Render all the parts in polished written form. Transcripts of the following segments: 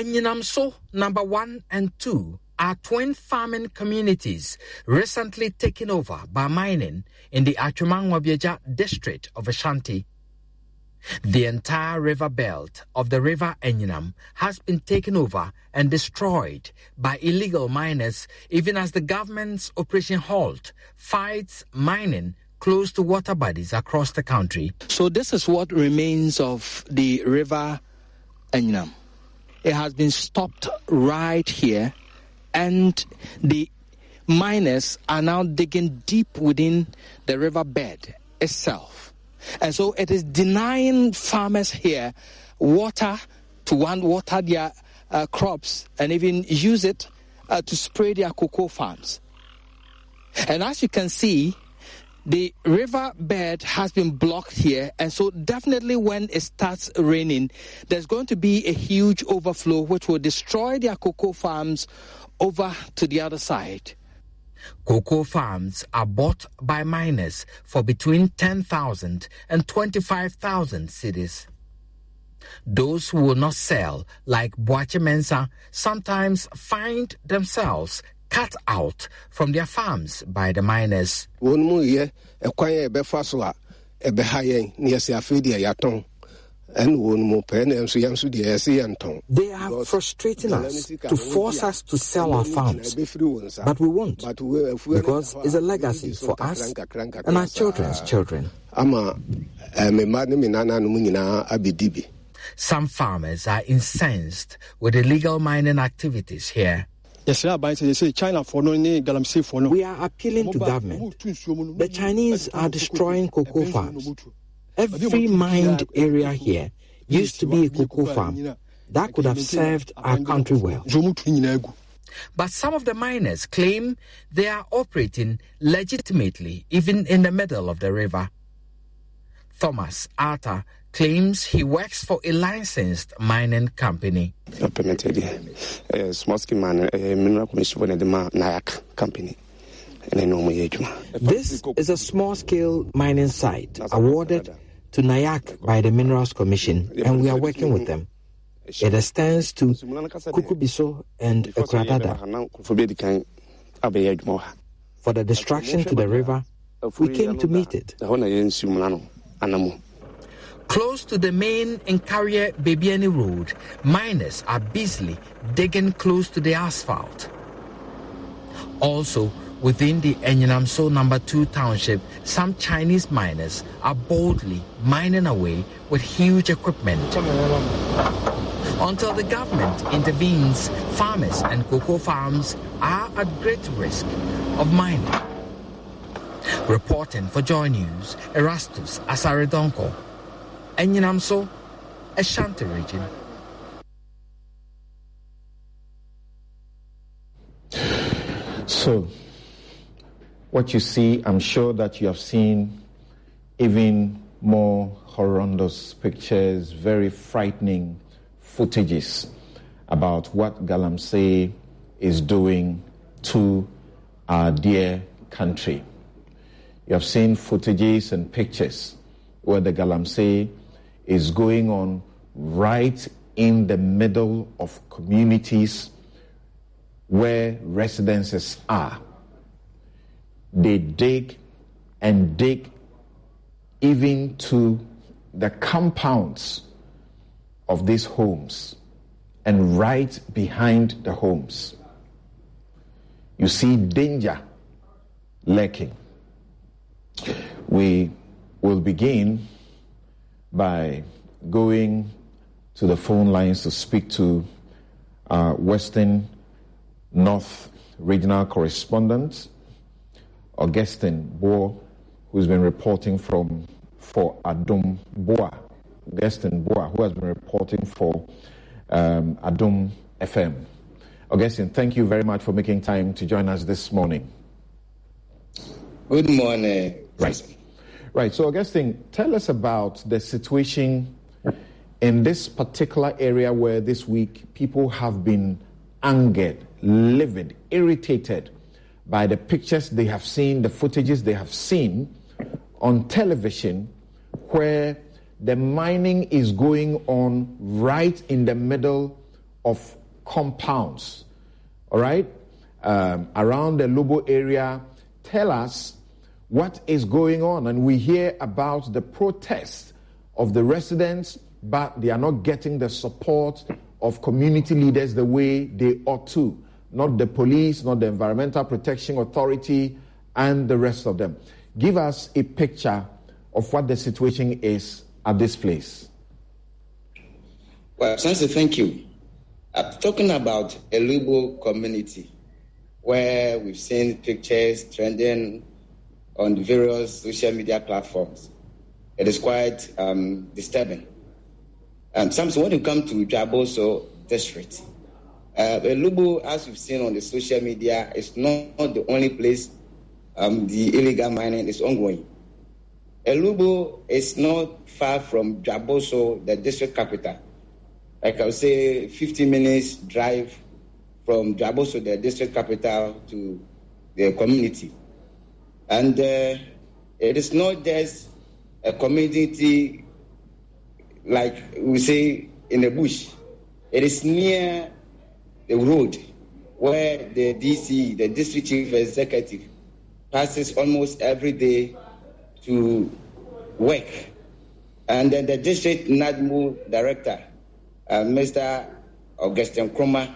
Galamsey number 1 and 2 are twin farming communities recently taken over by mining in the Achumang-Wabieja district of Ashanti. The entire river belt of the river Enyinam has been taken over and destroyed by illegal miners, even as the government's Operation Halt fights mining close to water bodies across the country. So this is what remains of the river Enyinam. It has been stopped right here, and the miners are now digging deep within the riverbed itself. And so it is denying farmers here water to water their crops and even use it to spray their cocoa farms. And as you can see, the riverbed has been blocked here, and so definitely when it starts raining, there's going to be a huge overflow which will destroy their cocoa farms over to the other side. Cocoa farms are bought by miners for between 10,000 and 25,000 cedis. Those who will not sell, like Boache Mensah, sometimes find themselves cut out from their farms by the miners. They are frustrating us to force us to sell our farms, but we won't, because it's a legacy for us and our children's children. Some farmers are incensed with illegal mining activities here. We are appealing to government. The Chinese are destroying cocoa farms. Every mined area here used to be a cocoa farm that could have served our country well. But some of the miners claim they are operating legitimately, even in the middle of the river. Thomas Arthur claims he works for a licensed mining company. Small-scale mineral commission for the Nayak company. This is a small-scale mining site awarded to Nayak by the Minerals Commission, and we are working with them. It extends to Kukubiso and Ekradada. For the destruction to the river, we came to meet it. Close to the main Nkarie-Bebiani road, miners are busily digging close to the asphalt. Also, within the Galamsey number 2 township, some Chinese miners are boldly mining away with huge equipment. Until the government intervenes, farmers and cocoa farms are at great risk of mining. Reporting for Joy News, Erastus Asaredonko, Galamsey, Ashanti region. So, what you see, I'm sure that you have seen even more horrendous pictures, very frightening footages about what Galamsey is doing to our dear country. You have seen footages and pictures where the Galamsey is going on right in the middle of communities where residences are. They dig and dig even to the compounds of these homes and right behind the homes. You see danger lurking. We will begin by going to the phone lines to speak to our Western North Regional Correspondent, Augustine Boa, who's been reporting for Adum Boa. Augustine Boa, who has been reporting for Adum FM. Augustine, thank you very much for making time to join us this morning. Good morning. Right. So, Augustine, tell us about the situation in this particular area where this week people have been angered, livid, irritated by the pictures they have seen, the footages they have seen on television, where the mining is going on right in the middle of compounds, all right, around the Lobo area. Tell us what is going on. And we hear about the protest of the residents, but they are not getting the support of community leaders the way they ought to. Not the police, not the Environmental Protection Authority, and the rest of them. Give us a picture of what the situation is at this place. Well, Sansi, thank you. I'm talking about a Lubo community where we've seen pictures trending on various social media platforms. It is quite disturbing. Samson, when you come to Jaboso district, Lubo, as we've seen on the social media, is not the only place the illegal mining is ongoing. Lubo is not far from Jaboso, the district capital. Like I would say, 50 minutes drive from Jaboso, the district capital, to the community. And it is not just a community like we say in the bush. It is near the road where the DC, the district chief executive, passes almost every day to work. And then the district NADMU director, Mr. Augustine Kroma,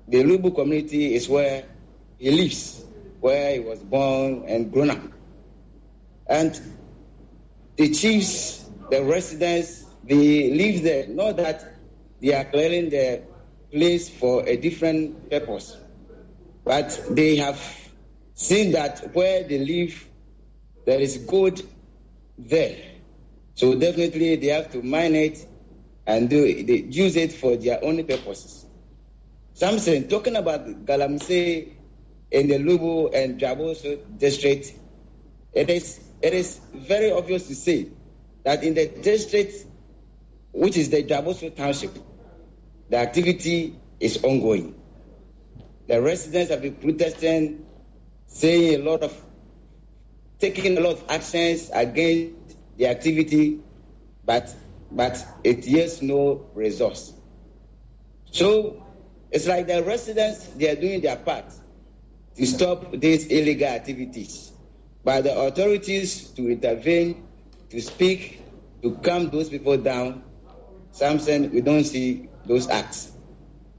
the Lubu community is where he lives, where he was born and grown up. And the chiefs, the residents, they live there. Not that they are clearing the place for a different purpose, but they have seen that where they live, there is gold there. So definitely they have to mine it and they use it for their own purposes. Samson, talking about Galamsey in the Lubu and Jaboso district, it is very obvious to say that in the district, which is the Jaboso township, the activity is ongoing. The residents have been protesting, taking a lot of actions against the activity, but it yields no results. So it's like the residents, they are doing their part to stop these illegal activities, but the authorities to intervene, to speak, to calm those people down, Samson, we don't see those acts.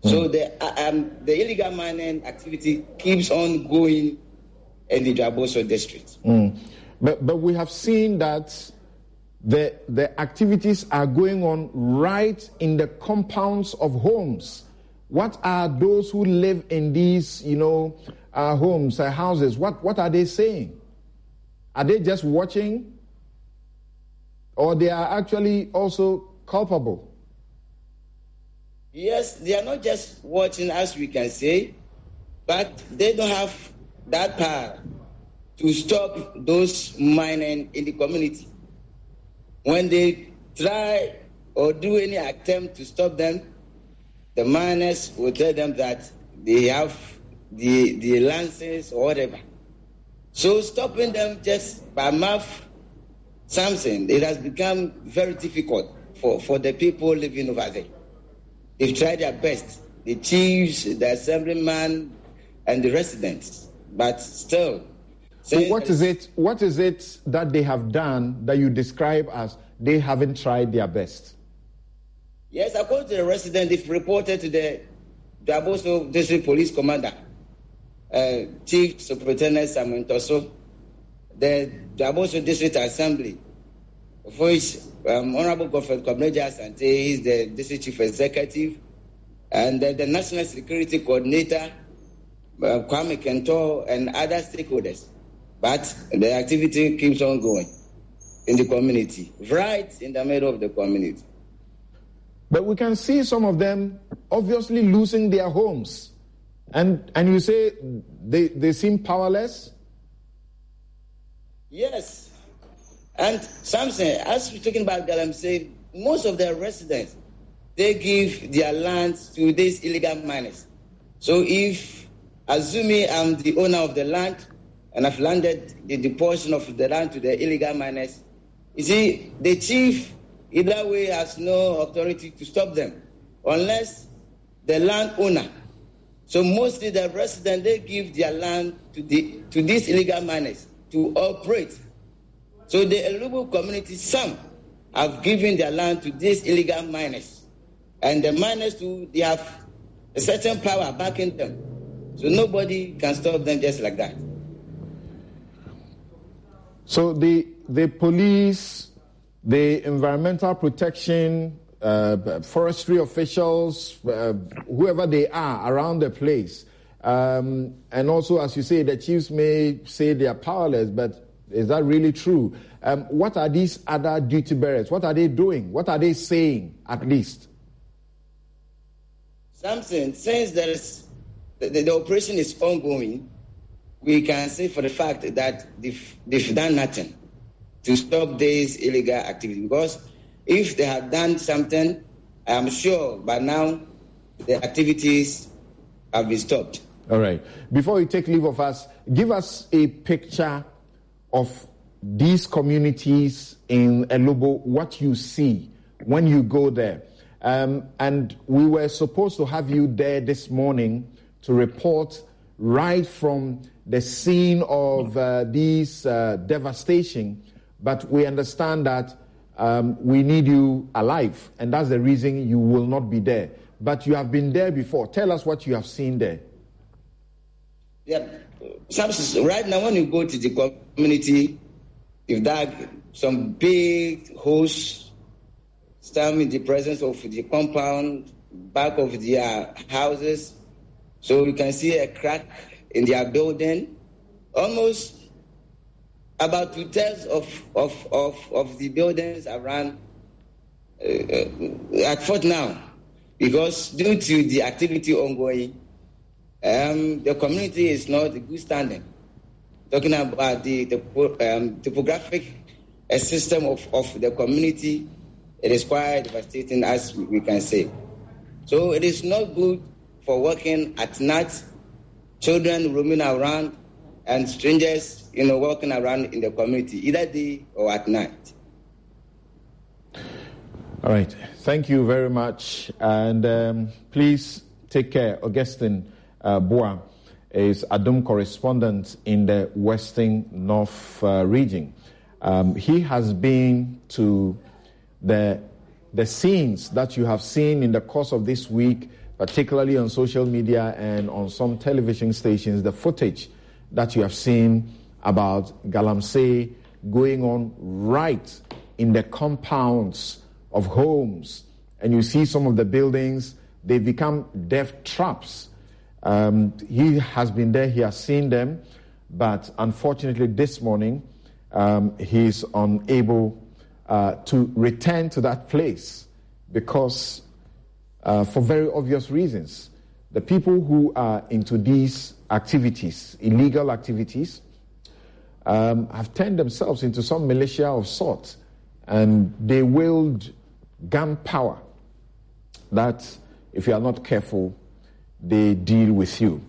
So the illegal mining activity keeps on going in the Jaboso district. But we have seen that the activities are going on right in the compounds of homes. What are those who live in these, homes, houses? What are they saying? Are they just watching, or they are actually also culpable? Yes, they are not just watching, as we can say, but they don't have that power to stop those mining in the community. When they try or do any attempt to stop them, the miners will tell them that they have the license or whatever. So stopping them just by mouth, Samson, it has become very difficult for the people living over there. They've tried their best, the chiefs, the assemblyman, and the residents, but still. So what is it that they have done that you describe as they haven't tried their best? Yes, according to the resident, they've reported to the Jaboso District Police Commander, Chief Superintendent Samuel Toso, the Jaboso District Assembly, of which Honorable Godfrey Kobneja Asante is the District Chief Executive, and the National Security Coordinator, Kwame Kento, and other stakeholders. But the activity keeps on going in the community, right in the middle of the community. But we can see some of them obviously losing their homes. And you say they seem powerless? Yes. And Samson, as we're talking about Galamsey, most of the residents, they give their lands to these illegal miners. So if, assuming I'm the owner of the land, and I've landed the portion of the land to the illegal miners, you see, the chief either way has no authority to stop them unless the landowner. So mostly the residents, they give their land to these illegal miners to operate. So the Elubu community, some have given their land to these illegal miners. And the miners too, they have a certain power backing them. So nobody can stop them just like that. So the police, the environmental protection, forestry officials, whoever they are around the place, and also, as you say, the chiefs may say they are powerless, but is that really true? What are these other duty bearers? What are they doing? What are they saying, at least? Something, since there is the operation is ongoing, we can say for the fact that they've done nothing to stop this illegal activity. Because if they had done something, I'm sure by now the activities have been stopped. All right. Before you take leave of us, give us a picture of these communities in Elubu, what you see when you go there. And we were supposed to have you there this morning to report right from the scene of these devastation, but we understand that we need you alive, and that's the reason you will not be there. But you have been there before. Tell us what you have seen there. Yeah, right now when you go to the community, you've dug some big holes, stand in the presence of the compound, back of their houses, so you can see a crack in their building. Almost about 2/3 of the buildings around at fault now, because due to the activity ongoing, the community is not in good standing. Talking about the topographic system of the community, it is quite devastating, as we can say. So it is not good for working at night, children roaming around, and strangers, walking around in the community, either day or at night. All right. Thank you very much. And please take care. Augustine Boa is Adum correspondent in the Western North region. He has been to the scenes that you have seen in the course of this week, particularly on social media and on some television stations, the footage that you have seen about Galamsey going on right in the compounds of homes. And you see some of the buildings, they become death traps. He has been there, he has seen them, but unfortunately this morning, he's unable to return to that place because for very obvious reasons. The people who are into these activities, illegal activities, have turned themselves into some militia of sorts, and they wield gunpowder that, if you are not careful, they deal with you.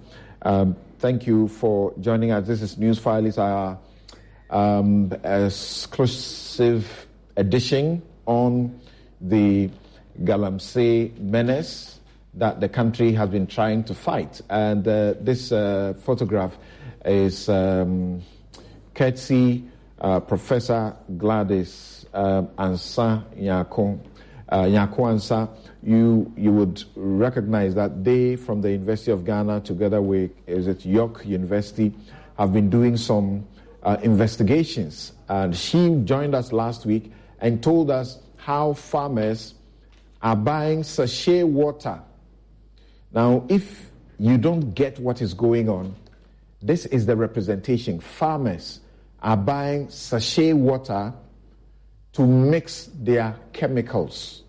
Thank you for joining us. This is Newsfile. It's our exclusive edition on the Galamsey menace that the country has been trying to fight. And this photograph is courtesy Professor Gladys Ansa Nyako Ansa. You would recognize that they, from the University of Ghana, together with York University, have been doing some investigations. And she joined us last week and told us how farmers are buying sachet water. Now, if you don't get what is going on, this is the representation. Farmers are buying sachet water to mix their chemicals.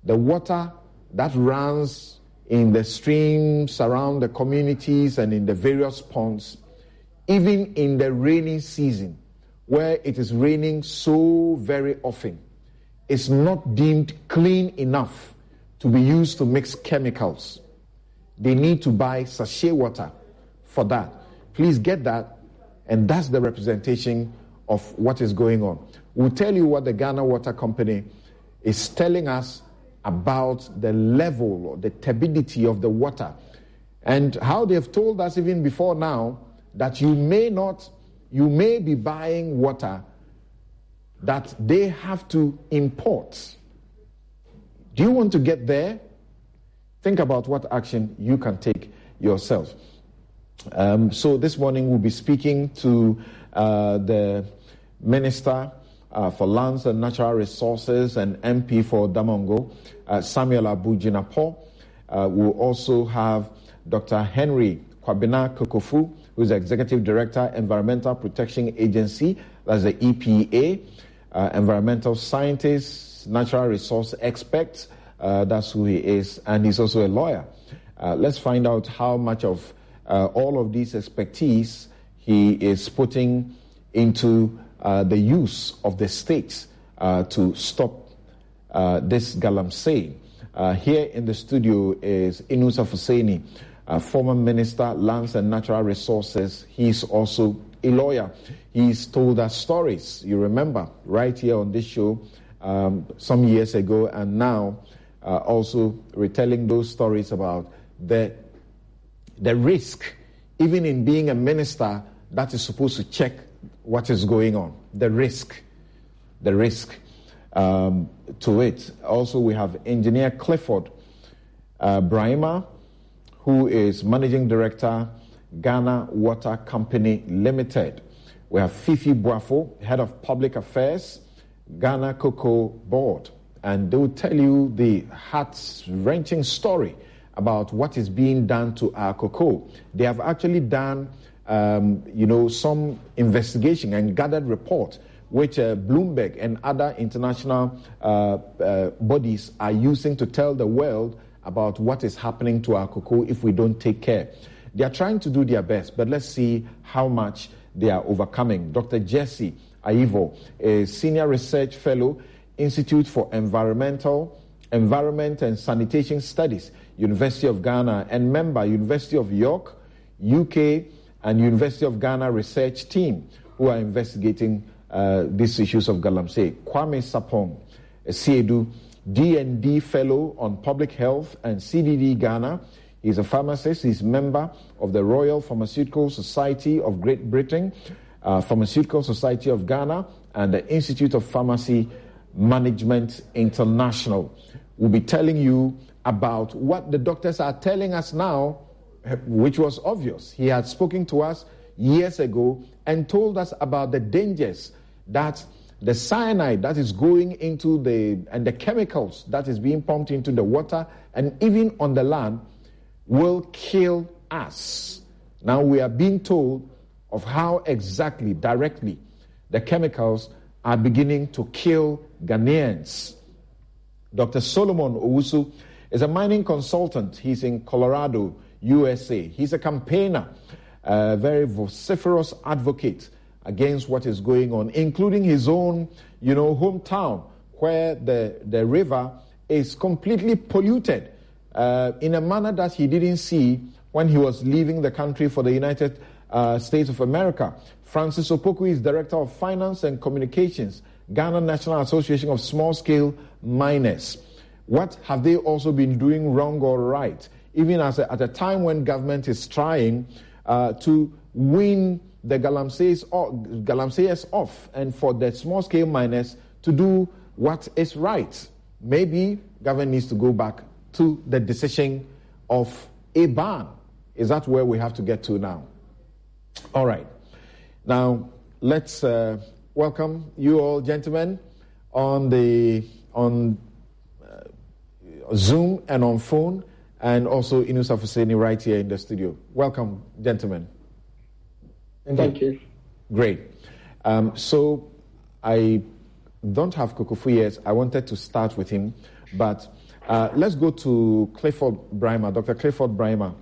The water that runs in the streams around the communities and in the various ponds, even in the rainy season, where it is raining so very often, is not deemed clean enough to be used to mix chemicals. They need to buy sachet water for that. Please get that, and that's the representation of what is going on. We'll tell you what the Ghana Water Company is telling us about the level or the turbidity of the water, and how they've told us even before now that you may be buying water that they have to import. Do you want to get there? Think about what action you can take yourself. So this morning we'll be speaking to the Minister for Lands and Natural Resources and MP for Damongo, Samuel Abu-Jinapor. We'll also have Dr. Henry Kwabena Kokofu, who is the Executive Director, Environmental Protection Agency, that's the EPA, environmental scientist, natural resource expert, that's who he is, and he's also a lawyer. Let's find out how much of all of these expertise he is putting into the use of the states to stop this Galamsey. Here in the studio is Inusa Fuseni, former Minister, Lands and Natural Resources. He's also a lawyer. He's told us stories, you remember, right here on this show some years ago, and now also retelling those stories about the risk, even in being a minister that is supposed to check what is going on. The risk to it. Also, we have Engineer Clifford Brahima, who is Managing Director, Ghana Water Company Limited. We have Fifi Boafo, Head of Public Affairs, Ghana Cocoa Board. And they will tell you the heart-wrenching story about what is being done to our cocoa. They have actually done, some investigation and gathered report, which Bloomberg and other international bodies are using to tell the world about what is happening to our cocoa if we don't take care. They are trying to do their best, but let's see how much they are overcoming. Dr. Jesse Aivo, a Senior Research Fellow, Institute for Environment and Sanitation Studies, University of Ghana, and member, University of York, UK, and University of Ghana research team, who are investigating these issues of Galamsey. Kwame Sapong, a CEDU, D&D Fellow on Public Health and CDD Ghana. He's a pharmacist. He's member of the Royal Pharmaceutical Society of Great Britain, Pharmaceutical Society of Ghana, and the Institute of Pharmacy Management International. We'll be telling you about what the doctors are telling us now, which was obvious. He had spoken to us years ago and told us about the dangers that the cyanide that is going into and the chemicals that is being pumped into the water and even on the land will kill us. Now we are being told of how exactly, directly, the chemicals are beginning to kill Ghanaians. Dr. Solomon Owusu is a mining consultant. He's in Colorado, USA. He's a campaigner, a very vociferous advocate against what is going on, including his own, hometown, where the river is completely polluted in a manner that he didn't see when he was leaving the country for the United States of America. Francis Opoku is Director of Finance and Communications, Ghana National Association of Small-Scale Miners. What have they also been doing wrong or right? Even at a time when government is trying to win the Galamseyers off, and for the small-scale miners to do what is right. Maybe government needs to go back to the decision of a ban. Is that where we have to get to now? All right. Now, let's welcome you all, gentlemen, on Zoom and on phone, and also Inusa Fuseni right here in the studio. Welcome, gentlemen. Thank you. Great. So I don't have Kokofu yet. I wanted to start with him, but let's go to Clifford Brahima, Dr. Clifford Brahima.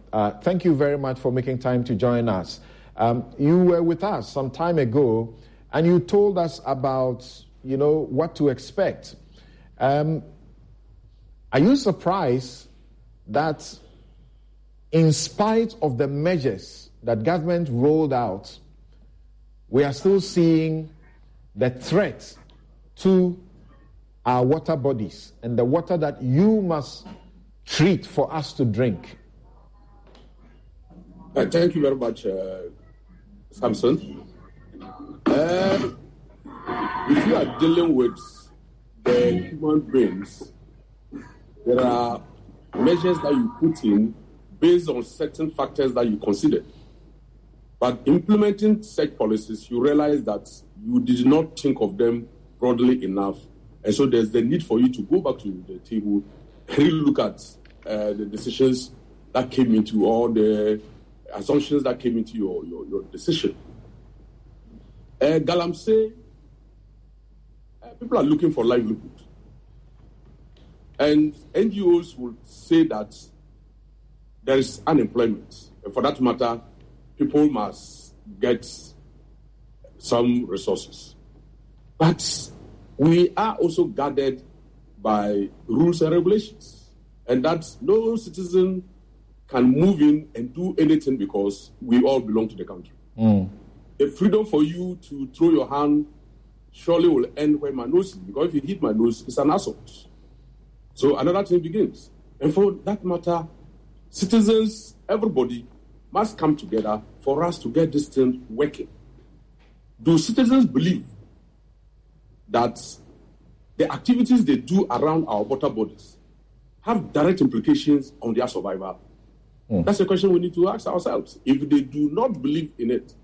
Thank you very much for making time to join us. You were with us some time ago, and you told us about, what to expect. Are you surprised that in spite of the measures that government rolled out, we are still seeing the threat to our water bodies and the water that you must treat for us to drink? Thank you very much, Samson. If you are dealing with the human beings, there are measures that you put in based on certain factors that you consider. But implementing such policies, you realize that you did not think of them broadly enough. And so there's the need for you to go back to the table and really look at the decisions that came into, or the assumptions that came into your decision. Galamsey, people are looking for livelihood. And NGOs will say that there is unemployment. And for that matter, people must get some resources. But we are also guarded by rules and regulations. And that no citizen can move in and do anything because we all belong to the country. The freedom for you to throw your hand surely will end where my nose is, because if you hit my nose, it's an assault. So another thing begins. And for that matter, citizens, everybody must come together for us to get this thing working. Do citizens believe that the activities they do around our water bodies have direct implications on their survival? That's a question we need to ask ourselves. If they do not believe in it,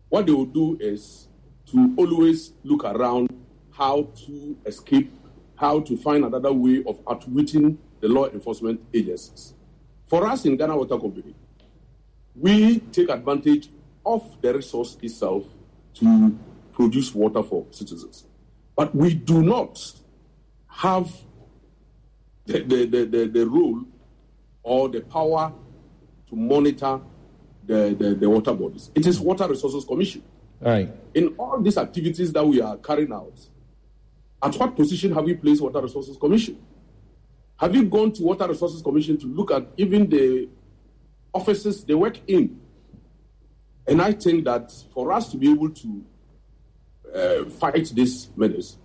what they will do is to always look around how to escape, how to find another way of outwitting the law enforcement agencies. For us in Ghana Water Company, we take advantage of the resource itself to produce water for citizens. But we do not have the role or the power to monitor the water bodies. It is Water Resources Commission. Right. In all these activities that we are carrying out, at what position have we placed Water Resources Commission? Have you gone to Water Resources Commission to look at even the offices they work in? And I think that for us to be able to fight this menace,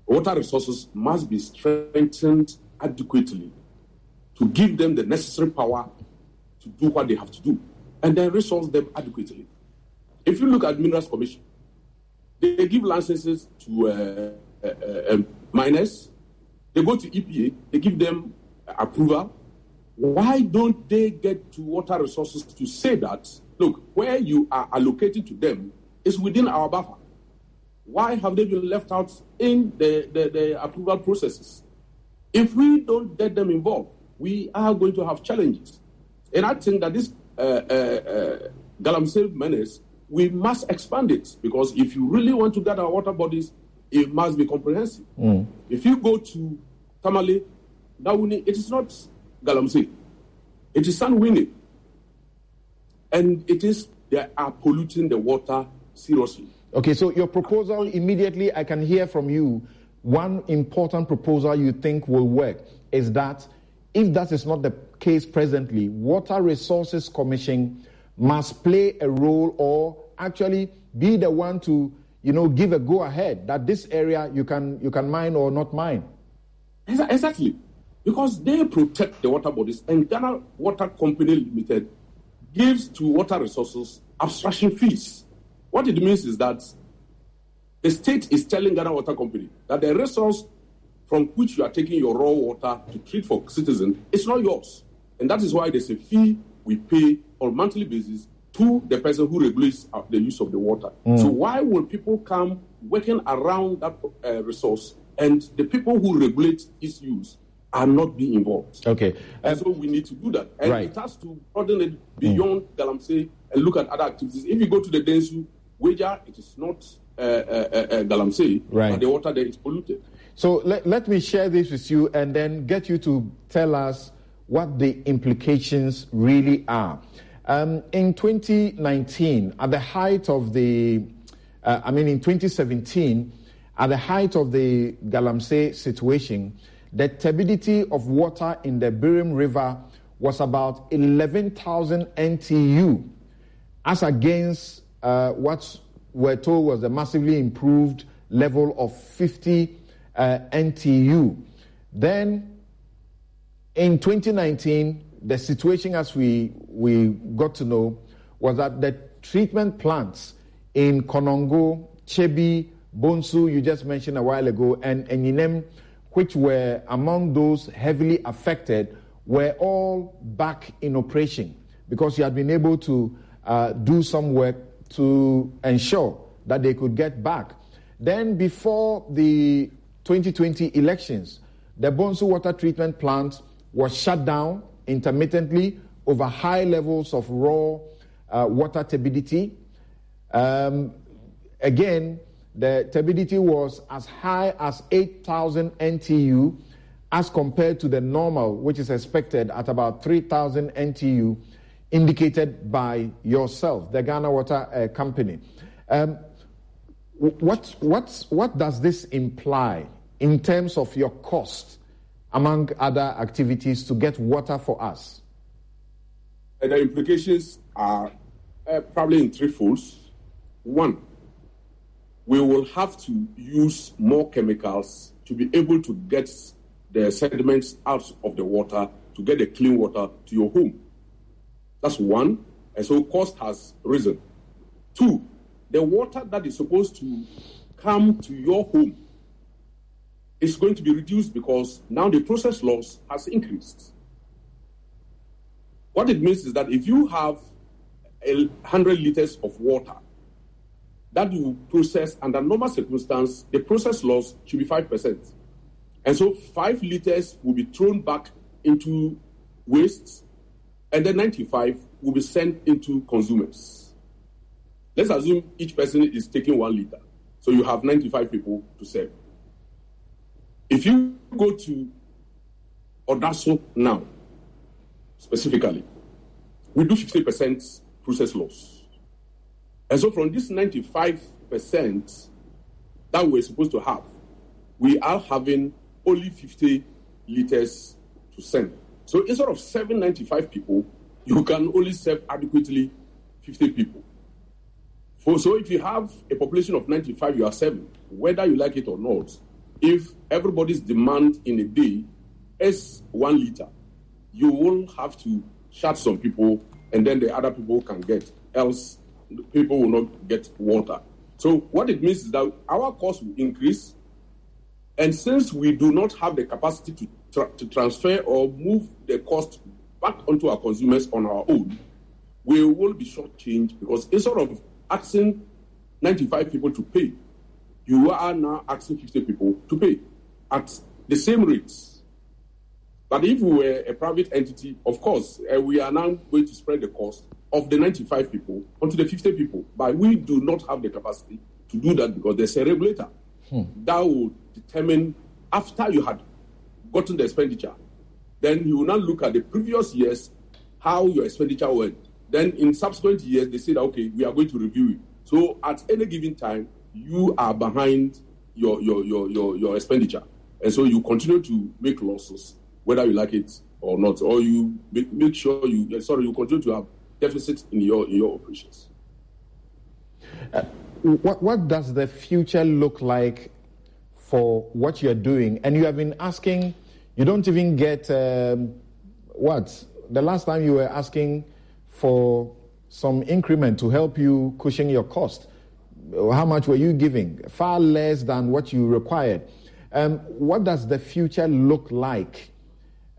water resources must be strengthened adequately to give them the necessary power to do what they have to do, and then resource them adequately. If you look at Minerals Commission, they give licenses to miners. They go to EPA, they give them approval. Why don't they get to Water Resources to say that, look, where you are allocated to them is within our buffer? Why have they been left out in the approval processes? If we don't get them involved, we are going to have challenges. And I think that this Galamsey menace, we must expand it, because if you really want to get our water bodies, it must be comprehensive. If you go to Tamale, Dawuni, it is not Galamsey. It is Sanwini. And they are polluting the water seriously. Okay, so your proposal, immediately I can hear from you, one important proposal you think will work is that if that is not the case presently, Water Resources Commission must play a role, or actually be the one to, give a go-ahead that this area you can mine or not mine. Exactly. Because they protect the water bodies, and Ghana Water Company Limited gives to Water Resources abstraction fees. What it means is that the state is telling Ghana Water Company that the resource from which you are taking your raw water to treat for citizens is not yours. And that is why there's a fee we pay on a monthly basis to the person who regulates the use of the water. So why will people come working around that resource, and the people who regulate its use are not being involved? Okay. And so we need to do that. And it has to broaden it beyond Galamsey and look at other activities. If you go to the Densu, Weja, it is not Galamsey, but the water there is polluted. So let me share this with you and then get you to tell us what the implications really are. In 2019, at the height of in 2017, at the height of the Galamsey situation, the turbidity of water in the Birim River was about 11,000 NTU, as against what we're told was the massively improved level of 50 NTU. Then in 2019, the situation, as we got to know, was that the treatment plants in Konongo, Chebi, Bonsu, you just mentioned a while ago, and Enyinem, which were among those heavily affected, were all back in operation because you had been able to do some work to ensure that they could get back. Then before the 2020 elections, the Bonsu water treatment plant was shut down intermittently over high levels of raw water turbidity. Again, the turbidity was as high as 8,000 NTU as compared to the normal, which is expected at about 3,000 NTU, indicated by yourself, the Ghana Water Company. What does this imply in terms of your cost, among other activities, to get water for us? And the implications are probably in three folds. One, we will have to use more chemicals to be able to get the sediments out of the water, to get the clean water to your home. That's one. And so cost has risen. Two, the water that is supposed to come to your home is going to be reduced because now the process loss has increased. What it means is that if you have 100 liters of water that you process under normal circumstances, the process loss should be 5%. And so 5 liters will be thrown back into waste, and then 95 will be sent into consumers. Let's assume each person is taking 1 liter. So you have 95 people to serve. If you go to Odaso now, specifically, we do 50% process loss. And so from this 95% that we're supposed to have, we are having only 50 liters to send. So instead of serving 95 people, you can only serve adequately 50 people. So if you have a population of 95, you are serving, whether you like it or not. If everybody's demand in a day is 1 liter, you will have to shut some people, and then the other people can get, else people will not get water. So what it means is that our cost will increase, and since we do not have the capacity to transfer or move the cost back onto our consumers on our own, we will be shortchanged because instead of asking 95 people to pay, you are now asking 50 people to pay at the same rates. But if we were a private entity, of course, we are now going to spread the cost of the 95 people onto the 50 people. But we do not have the capacity to do that because there's a regulator that will determine after you had gotten the expenditure. Then you will now look at the previous years, how your expenditure went. Then in subsequent years, they say that, okay, we are going to review it. So at any given time, you are behind your expenditure. And so you continue to make losses, whether you like it or not, or you make sure you continue to have deficits in your operations. What does the future look like for what you're doing? And you have been asking, you don't even get, the last time you were asking for some increment to help you cushion your cost. How much were you giving? Far less than what you required. What does the future look like,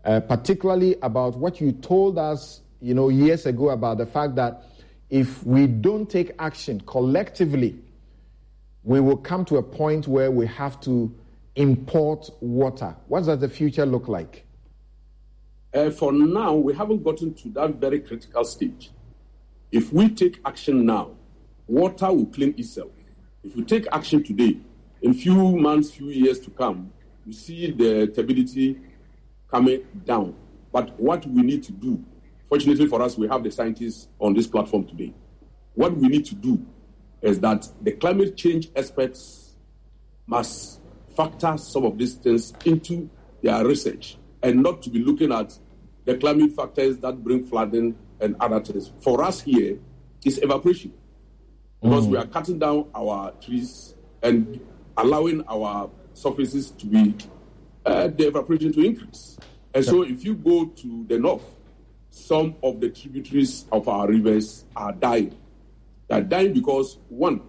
particularly about what you told us, years ago about the fact that if we don't take action collectively, we will come to a point where we have to import water. What does the future look like? For now, we haven't gotten to that very critical stage. If we take action now, water will clean itself. If we take action today, in few months, few years to come, we see the turbidity coming down. But what we need to do, fortunately for us, we have the scientists on this platform today. What we need to do is that the climate change experts must factor some of these things into their research and not to be looking at the climate factors that bring flooding and other things. For us here, it's evaporation. Because we are cutting down our trees and allowing our surfaces to be the evaporation to increase. And so if you go to the north, some of the tributaries of our rivers are dying. They are dying because, one,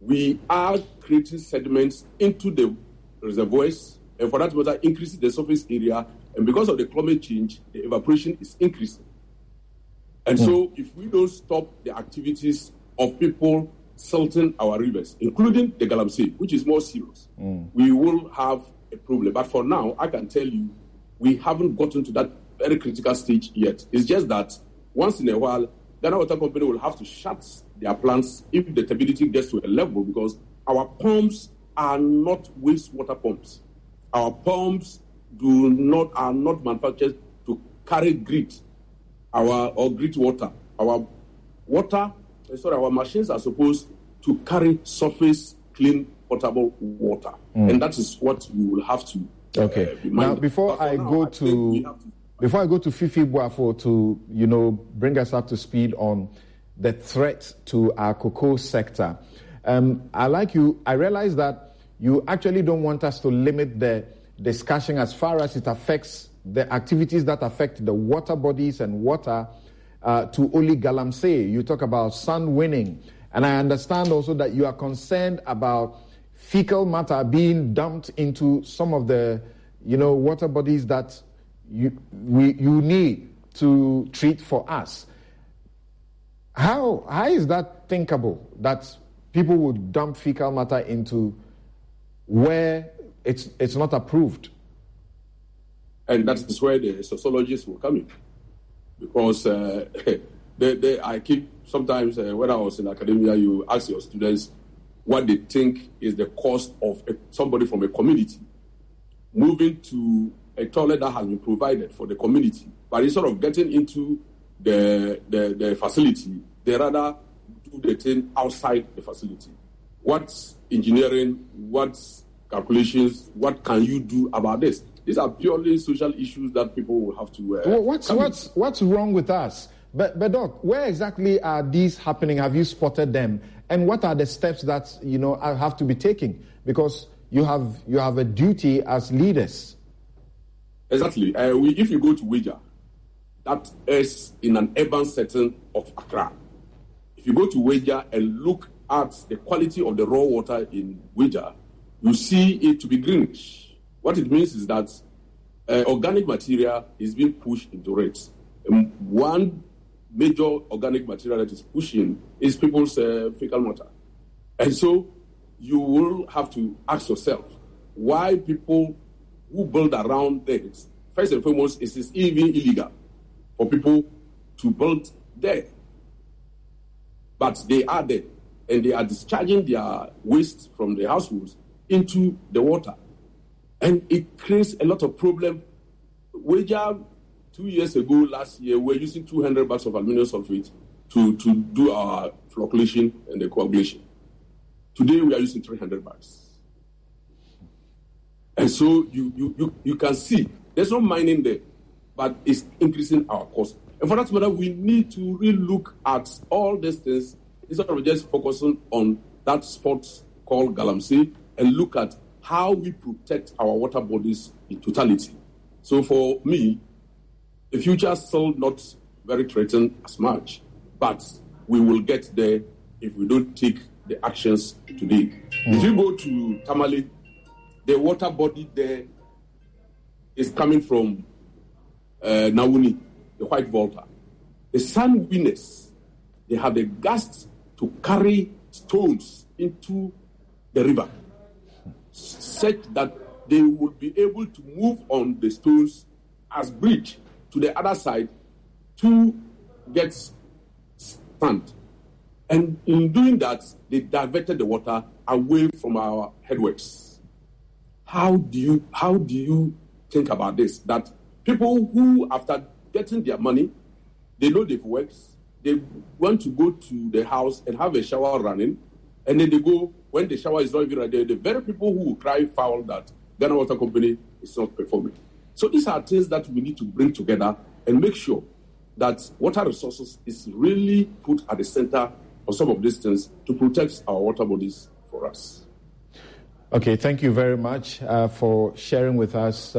we are creating sediments into the reservoirs, and for that matter, increasing the surface area. And because of the climate change, the evaporation is increasing. And so if we don't stop the activities of people silting our rivers, including the Galamsey, which is more serious, we will have a problem. But for now, I can tell you, we haven't gotten to that very critical stage yet. It's just that once in a while, Ghana Water Company will have to shut their plants if the turbidity gets to a level, because our pumps are not wastewater pumps. Our pumps are not manufactured to carry grit grit water. Our machines are supposed to carry surface clean potable water, and that is what we will have to. Okay. Now, before I go to Fifi Boafo to bring us up to speed on the threat to our cocoa sector, I realize that you actually don't want us to limit the discussion as far as it affects the activities that affect the water bodies and water to only Galamsey. You talk about sun winning, and I understand also that you are concerned about fecal matter being dumped into some of the water bodies that you need to treat for us. How is that thinkable, that people would dump fecal matter into where it's not approved? And that is where the sociologists will come in, because I keep sometimes when I was in academia, you ask your students what they think is the cost of somebody from a community moving to a toilet that has been provided for the community, but instead of getting into the facility, they rather do the thing outside the facility. What's engineering? What's calculations? What can you do about this? These are purely social issues that people will have to. What's wrong with us? But Doc, where exactly are these happening? Have you spotted them? And what are the steps that have to be taken? Because you have a duty as leaders. Exactly. If you go to Weja, that is in an urban setting of Accra. If you go to Weja and look at the quality of the raw water in Weja, you see it to be greenish. What it means is that organic material is being pushed into it. One major organic material that is pushing is people's fecal matter. And so you will have to ask yourself why people who build around it, first and foremost, it is even illegal for people to build there. But they are there, and they are discharging their waste from the households into the water. And it creates a lot of problem. Weja, 2 years ago, last year, we were using 200 bags of aluminum sulfate to do our flocculation and the coagulation. Today, we are using 300 bags. And so you can see, there's no mining there, but it's increasing our cost. And for that matter, we need to really look at all these things instead of just focusing on that spot called Galamsey and look at how we protect our water bodies in totality. So for me, the future is still not very threatened as much, but we will get there if we don't take the actions today. If you go to Tamale, the water body there is coming from Nawuni, the White Volta. The sun winners, they have the guts to carry stones into the river, such that they will be able to move on the stones as bridge to the other side to get sand. And in doing that, they diverted the water away from our headworks. How do you think about this? That people who, after getting their money, they know they've worked, they want to go to the house and have a shower running, and then they go, when the shower is not even ready, the very people who will cry foul that Ghana Water Company is not performing. So these are things that we need to bring together and make sure that water resources is really put at the center of some of these things to protect our water bodies for us. Okay, thank you very much for sharing with us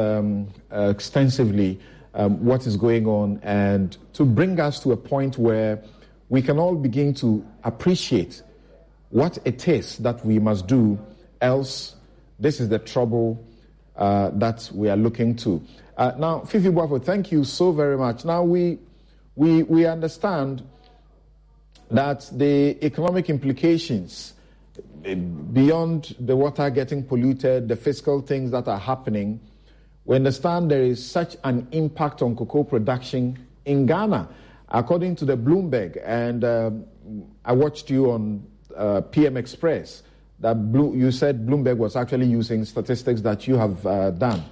extensively what is going on, and to bring us to a point where we can all begin to appreciate what it is that we must do, else this is the trouble that we are looking to. Now, Fifi Boafo, thank you so very much. Now, we understand that the economic implications, beyond the water getting polluted, the fiscal things that are happening, we understand there is such an impact on cocoa production in Ghana. According to the Bloomberg, and I watched you on PM Express, that you said Bloomberg was actually using statistics that you have done.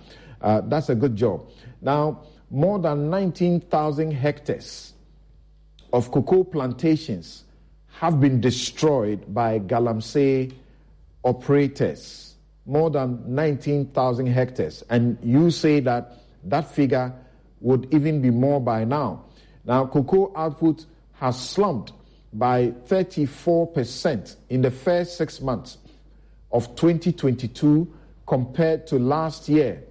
That's a good job. Now, more than 19,000 hectares of cocoa plantations have been destroyed by Galamsey operators. More than 19,000 hectares. And you say that figure would even be more by now. Now, cocoa output has slumped by 34% in the first 6 months of 2022 compared to last year.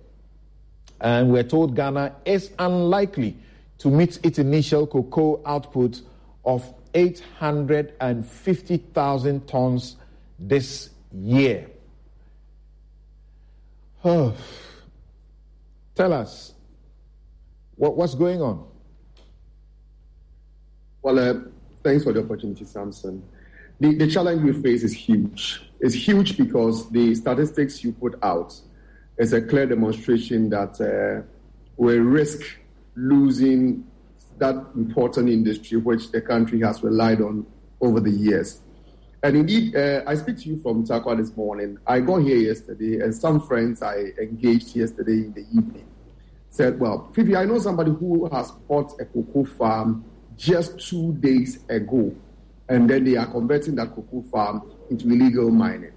And we're told Ghana is unlikely to meet its initial cocoa output of 850,000 tons this year. Oh. Tell us, what's going on? Well, thanks for the opportunity, Samson. The challenge we face is huge. It's huge because the statistics you put out is a clear demonstration that we risk losing that important industry which the country has relied on over the years. And indeed, I speak to you from Takwa this morning. I got here yesterday, and some friends I engaged yesterday in the evening said, well, Fifi, I know somebody who has bought a cocoa farm just 2 days ago, and then they are converting that cocoa farm into illegal mining.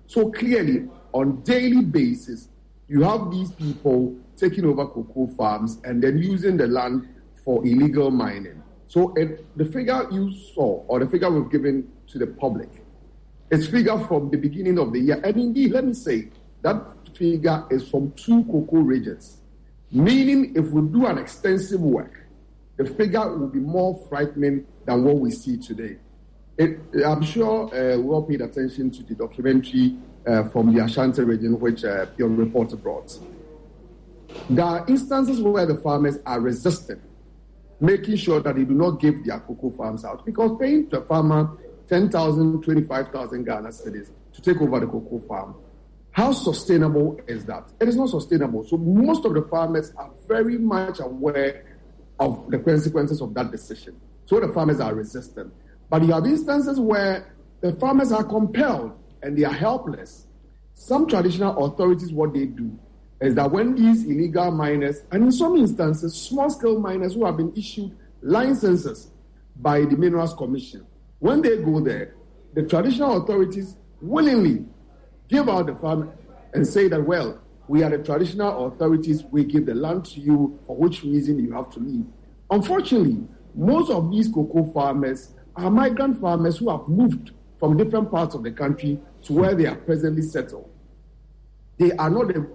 So clearly, on daily basis, you have these people taking over cocoa farms and then using the land for illegal mining. So the figure you saw, or the figure we've given to the public, is figure from the beginning of the year. And indeed, let me say, that figure is from 2 cocoa regions. Meaning, if we do an extensive work, the figure will be more frightening than what we see today. I'm sure we all paid attention to the documentary from the Ashanti region, which your reporter brought. There are instances where the farmers are resistant, making sure that they do not give their cocoa farms out, because paying the farmer 10,000, 25,000 Ghana cedis to take over the cocoa farm, how sustainable is that? It is not sustainable. So most of the farmers are very much aware of the consequences of that decision. So the farmers are resistant. But you have instances where the farmers are compelled and they are helpless. Some traditional authorities, what they do is that when these illegal miners, and in some instances, small-scale miners who have been issued licenses by the Minerals Commission, when they go there, the traditional authorities willingly give out the farm and say that, well, we are the traditional authorities, we give the land to you, for which reason you have to leave. Unfortunately, most of these cocoa farmers are migrant farmers who have moved from different parts of the country to where they are presently settled. They are not the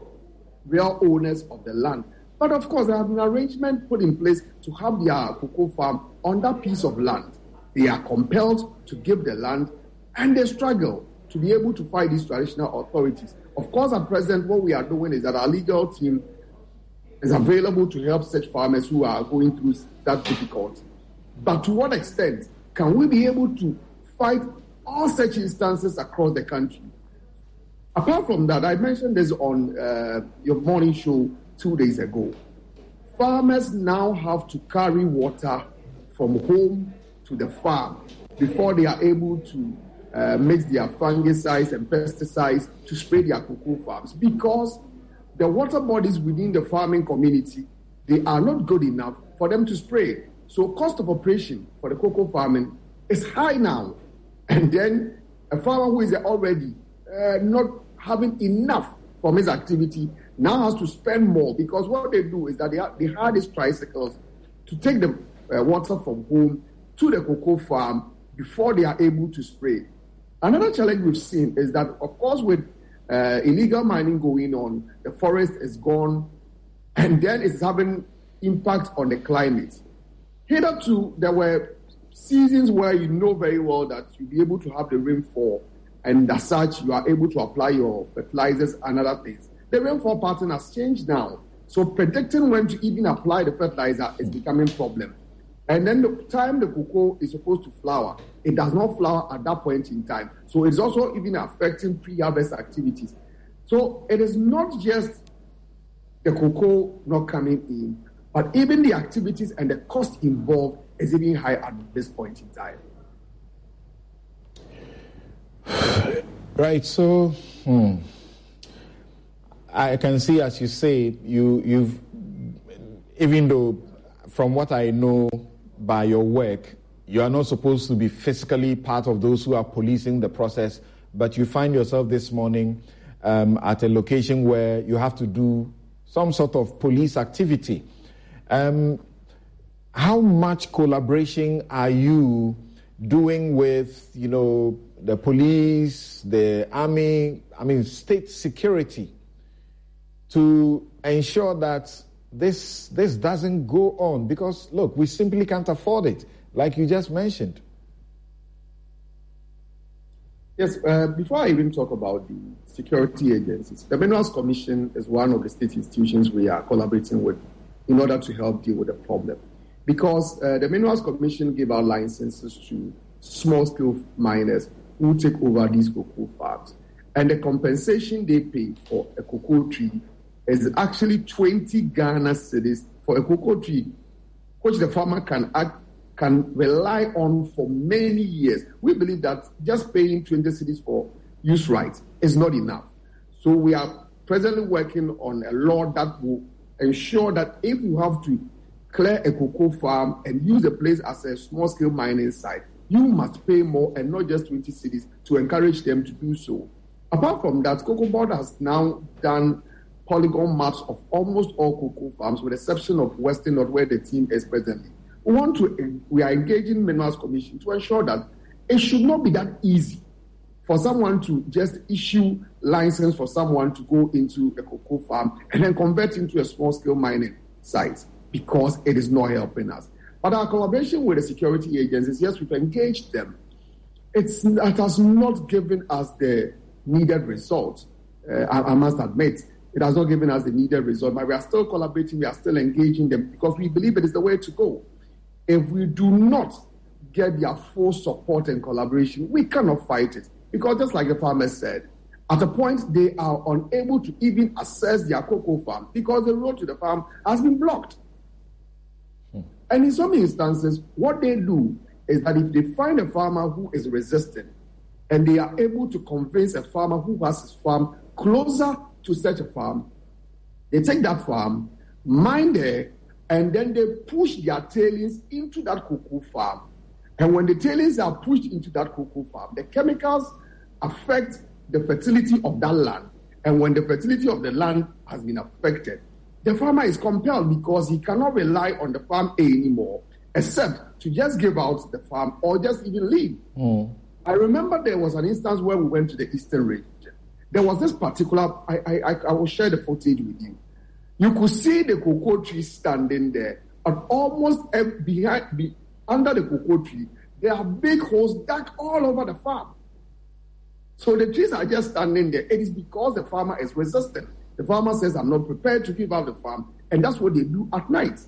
real owners of the land. But of course, there have been arrangements put in place to have their cocoa farm on that piece of land. They are compelled to give the land, and they struggle to be able to fight these traditional authorities. Of course, at present, what we are doing is that our legal team is available to help such farmers who are going through that difficulty. But to what extent can we be able to fight all such instances across the country? Apart from that, I mentioned this on your morning show 2 days ago. Farmers now have to carry water from home to the farm before they are able to mix their fungicides and pesticides to spray their cocoa farms, because the water bodies within the farming community, they are not good enough for them to spray. So cost of operation for the cocoa farming is high now. And then a farmer who is already not having enough from his activity now has to spend more, because what they do is that they hire these tricycles to take the water from home to the cocoa farm before they are able to spray. Another challenge we've seen is that, of course, with illegal mining going on, the forest is gone, and then it's having impact on the climate. Hitherto, there were seasons where you know very well that you'll be able to have the rainfall, and as such, you are able to apply your fertilizers and other things. The rainfall pattern has changed now, so predicting when to even apply the fertilizer is becoming a problem. And then the time the cocoa is supposed to flower, it does not flower at that point in time. So it's also even affecting pre-harvest activities. So it is not just the cocoa not coming in, but even the activities and the cost involved is even high at this point in time. Right, so I can see, as you say, you've, even though from what I know by your work, you are not supposed to be physically part of those who are policing the process, but you find yourself this morning at a location where you have to do some sort of police activity. How much collaboration are you doing with, the police, the army, state security, to ensure that this doesn't go on? Because, look, we simply can't afford it, like you just mentioned. Yes, before I even talk about the security agencies, the Minerals Commission is one of the state institutions we are collaborating with in order to help deal with the problem. Because the Minerals Commission gave out licenses to small-scale miners who take over these cocoa farms. And the compensation they pay for a cocoa tree is actually 20 Ghana cedis for a cocoa tree, which the farmer can rely on for many years. We believe that just paying 20 cedis for use rights is not enough. So we are presently working on a law that will ensure that if you have to clear a cocoa farm and use the place as a small-scale mining site, you must pay more and not just 20 cedis to encourage them to do so. Apart from that, Cocoa Board has now done polygon maps of almost all cocoa farms, with the exception of Western North, where the team is presently. We are engaging Minerals Commission to ensure that it should not be that easy for someone to just issue license for someone to go into a cocoa farm and then convert into a small-scale mining site, because it is not helping us. But our collaboration with the security agencies, yes, we've engaged them. It has not given us the needed result. I must admit, it has not given us the needed result, but we are still collaborating, we are still engaging them, because we believe it is the way to go. If we do not get their full support and collaboration, we cannot fight it. Because just like the farmer said, at a point they are unable to even access their cocoa farm because the road to the farm has been blocked. And in some instances, what they do is that if they find a farmer who is resistant and they are able to convince a farmer who has his farm closer to such a farm, they take that farm, mine there, and then they push their tailings into that cocoa farm. And when the tailings are pushed into that cocoa farm, the chemicals affect the fertility of that land. And when the fertility of the land has been affected, the farmer is compelled, because he cannot rely on the farm A anymore, except to just give out the farm or just even leave. I remember there was an instance where we went to the Eastern region. There was this particular, I will share the footage with you. You could see the cocoa tree standing there, and almost under the cocoa tree, there are big holes dug all over the farm. So the trees are just standing there. It is because the farmer is resistant. The farmer says, I'm not prepared to give out the farm, and that's what they do at night.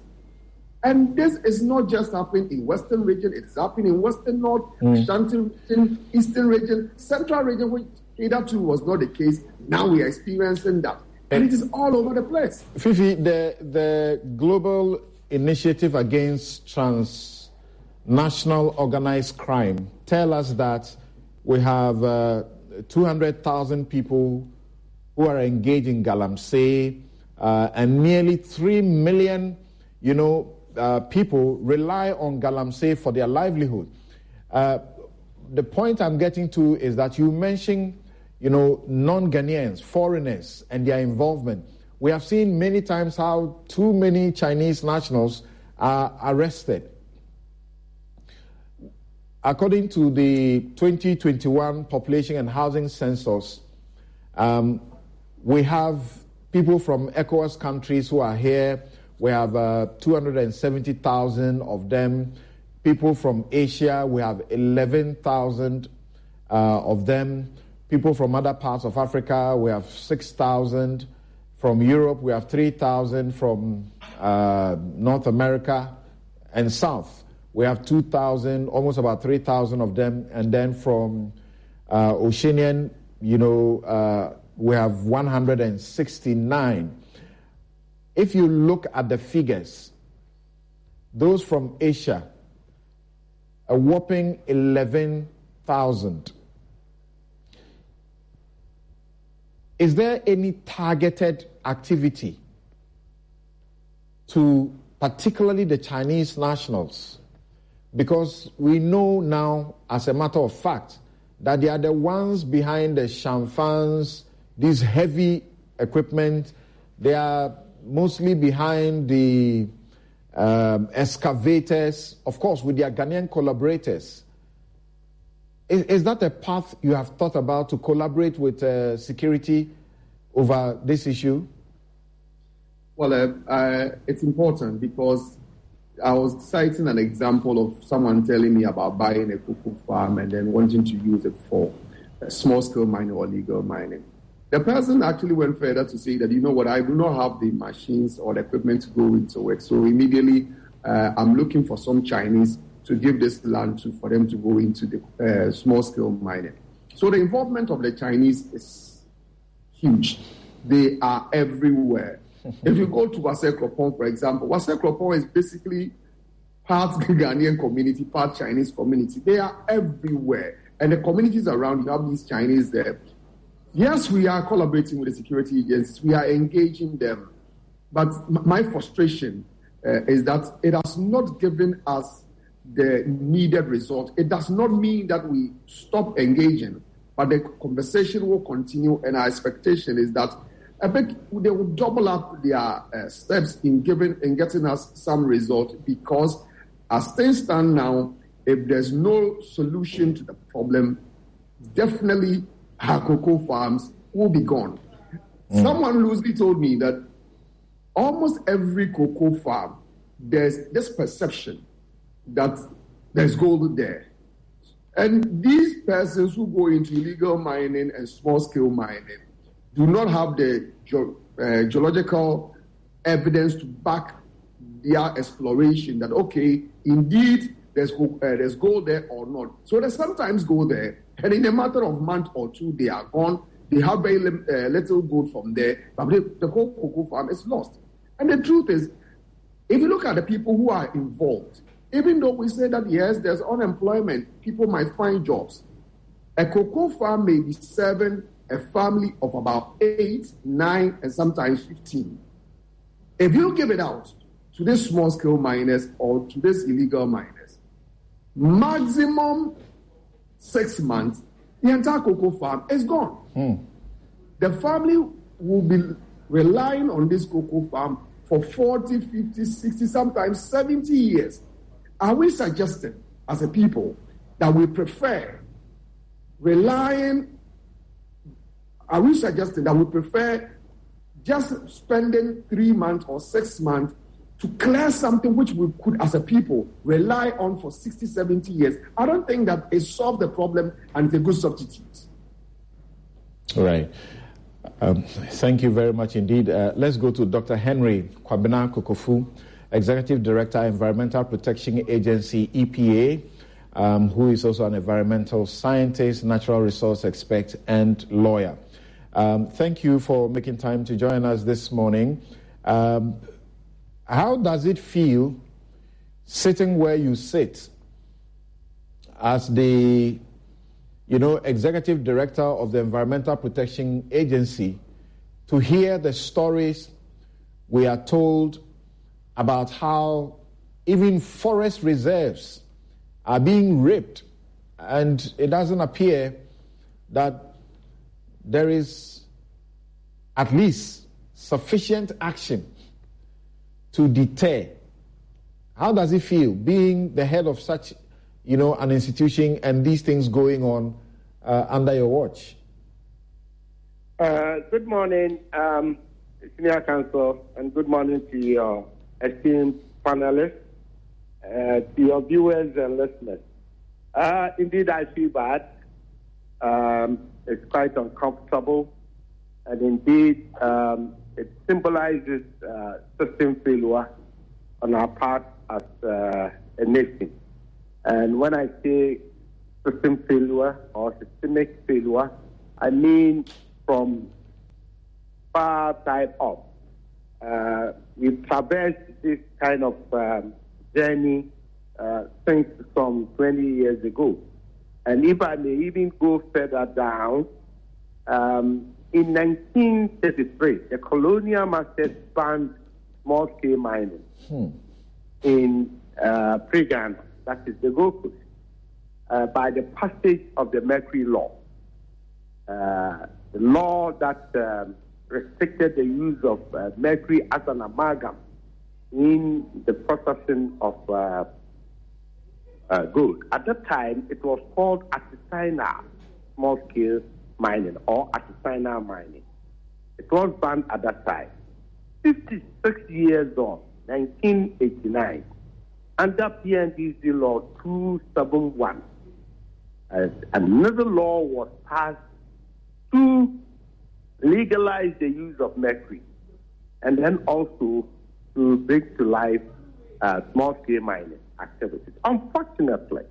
And this is not just happening in Western region, it is happening in Western North, Ashanti region, Eastern region, Central region, which hitherto was not the case. Now we are experiencing that. And it is all over the place. Fifi, the Global Initiative Against Transnational Organized Crime tell us that we have 200,000 people who are engaged in Galamsey, and nearly 3 million, people rely on Galamsey for their livelihood. The point I'm getting to is that you mentioned, non-Ghanaians, foreigners, and their involvement. We have seen many times how too many Chinese nationals are arrested. According to the 2021 Population and Housing Census, We have people from ECOWAS countries who are here. We have 270,000 of them. People from Asia, we have 11,000 of them. People from other parts of Africa, we have 6,000. From Europe, we have 3,000. From North America and South, we have 2,000, almost about 3,000 of them. And then from Oceanian, we have 169. If you look at the figures, those from Asia, a whopping 11,000. Is there any targeted activity to particularly the Chinese nationals? Because we know now, as a matter of fact, that they are the ones behind the Shanfans, these heavy equipment. They are mostly behind the excavators, of course, with their Ghanaian collaborators. Is that a path you have thought about, to collaborate with security over this issue? Well, it's important because I was citing an example of someone telling me about buying a cocoa farm and then wanting to use it for small-scale mining or illegal mining. The person actually went further to say that, you know what, I do not have the machines or the equipment to go into it. So immediately I'm looking for some Chinese to give this land to for them to go into the small-scale mining. So the involvement of the Chinese is huge. They are everywhere. If you go to Wase Kropong, for example, Wase Kropong is basically part Ghanaian community, part Chinese community. They are everywhere. And the communities around, you have these Chinese there. Yes, we are collaborating with the security agencies. We are engaging them. But my frustration is that it has not given us the needed result. It does not mean that we stop engaging, but the conversation will continue, and our expectation is that I think they will double up their steps in getting us some result, because as things stand now, if there's no solution to the problem, definitely our cocoa farms will be gone. Someone loosely told me that almost every cocoa farm, there's this perception that there's gold there. And these persons who go into illegal mining and small-scale mining do not have the geological evidence to back their exploration that, okay, indeed, there's gold there or not. So they sometimes go there, and in a matter of a month or two, they are gone. They have very little gold from there, but the whole cocoa farm is lost. And the truth is, if you look at the people who are involved, even though we say that, yes, there's unemployment, people might find jobs. A cocoa farm may be serving a family of about 8, 9, and sometimes 15. If you give it out to these small-scale miners or to these illegal miners, maximum 6 months, the entire cocoa farm is gone. The family will be relying on this cocoa farm for 40, 50, 60, sometimes 70 years. Are we suggesting as a people that we prefer just spending 3 months or 6 months to clear something which we could, as a people, rely on for 60, 70 years? I don't think that it solved the problem and it's a good substitute. Right. Thank you very much indeed. Let's go to Dr. Henry Kwabena Kokofu, Executive Director, Environmental Protection Agency, EPA, who is also an environmental scientist, natural resource expert, and lawyer. Thank you for making time to join us this morning. How does it feel sitting where you sit as the Executive Director of the Environmental Protection Agency, to hear the stories we are told about how even forest reserves are being ripped, and it doesn't appear that there is at least sufficient action to deter? How does it feel being the head of such an institution and these things going on under your watch? Good morning, Senior Counsel, and good morning to your esteemed panelists, to your viewers and listeners. Indeed, I feel bad. It's quite uncomfortable, and indeed, it symbolizes system failure on our part as a nation. And when I say system failure or systemic failure, I mean from far side up. We've traversed this kind of journey since some 20 years ago. And if I may even go further down, in 1933, the colonial masters banned small-scale mining in pre-Ghana, that is the Gold Coast, by the passage of the Mercury Law. The law that restricted the use of mercury as an amalgam in the processing of gold. At that time, it was called artisanal small-scale mining or artisanal mining. It was banned at that time. 56 years on, 1989, under PNDC Law 271, another law was passed to legalize the use of mercury and then also to bring to life small-scale mining activities. Unfortunately,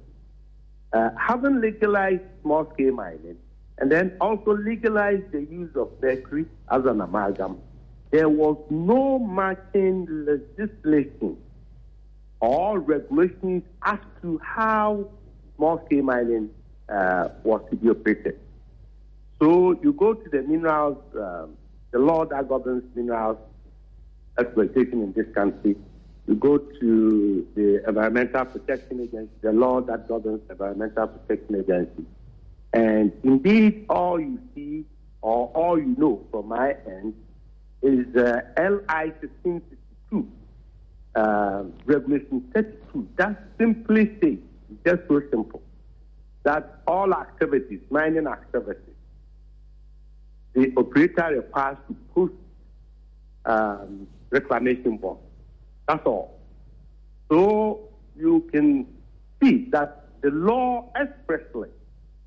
having legalized small-scale mining and then also legalized the use of mercury as an amalgam, there was no matching legislation or regulations as to how small-scale mining was to be operated. So you go to the minerals, the law that governs minerals exploitation in this country. You go to the Environmental Protection Agency, the law that governs Environmental Protection Agency. And indeed, all you see or all you know from my end is LI 1662, Regulation 32. That simply says, just so simple, that all activities, mining activities, the operator requires to post reclamation bond. That's all. So you can see that the law expressly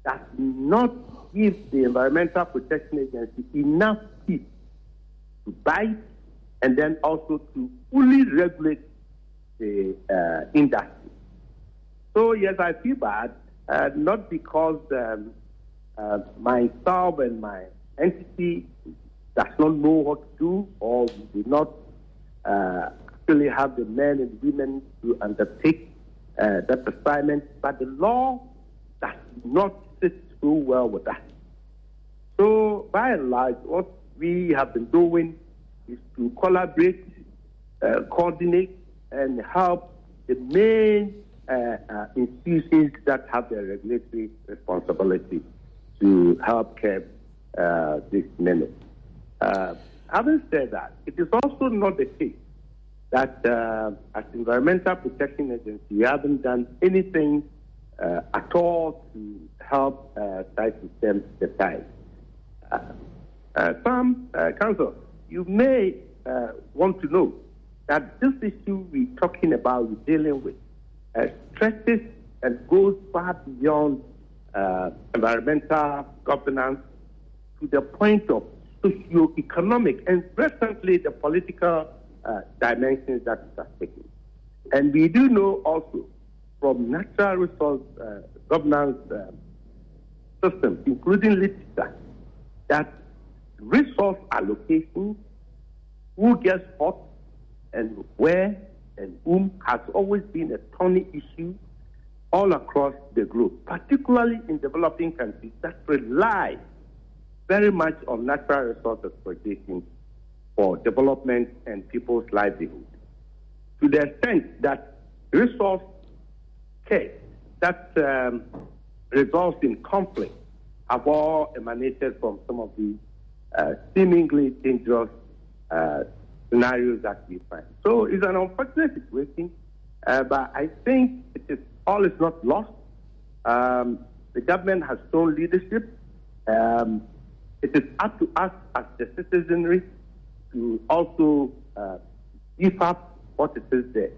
does not give the Environmental Protection Agency enough teeth to bite and then also to fully regulate the industry. So yes, I feel bad, not because myself and my entity does not know what to do, or we do not actually have the men and women to undertake that assignment, but the law does not sit so well with us. So by and large, what we have been doing is to collaborate, coordinate, and help the main institutions that have the regulatory responsibility to help curb this menace. Having said that, it is also not the case that as Environmental Protection Agency, we haven't done anything at all to help try to stem the tide. Some counsel, you may want to know that this issue we're talking about, we're dealing with, stretches and goes far beyond environmental governance to the point of socio-economic and presently the political dimensions that it has taken. And we do know also from natural resource governance systems, including literature, that resource allocation, who gets what and where and whom, has always been a thorny issue all across the globe, particularly in developing countries that rely very much on natural resource exploitation for development and people's livelihood. To the extent that resource case that results in conflict have all emanated from some of the seemingly dangerous scenarios that we find. So it's an unfortunate situation, but I think all is not lost. The government has shown leadership. it is up to us as the citizenry to also beef up what it is there.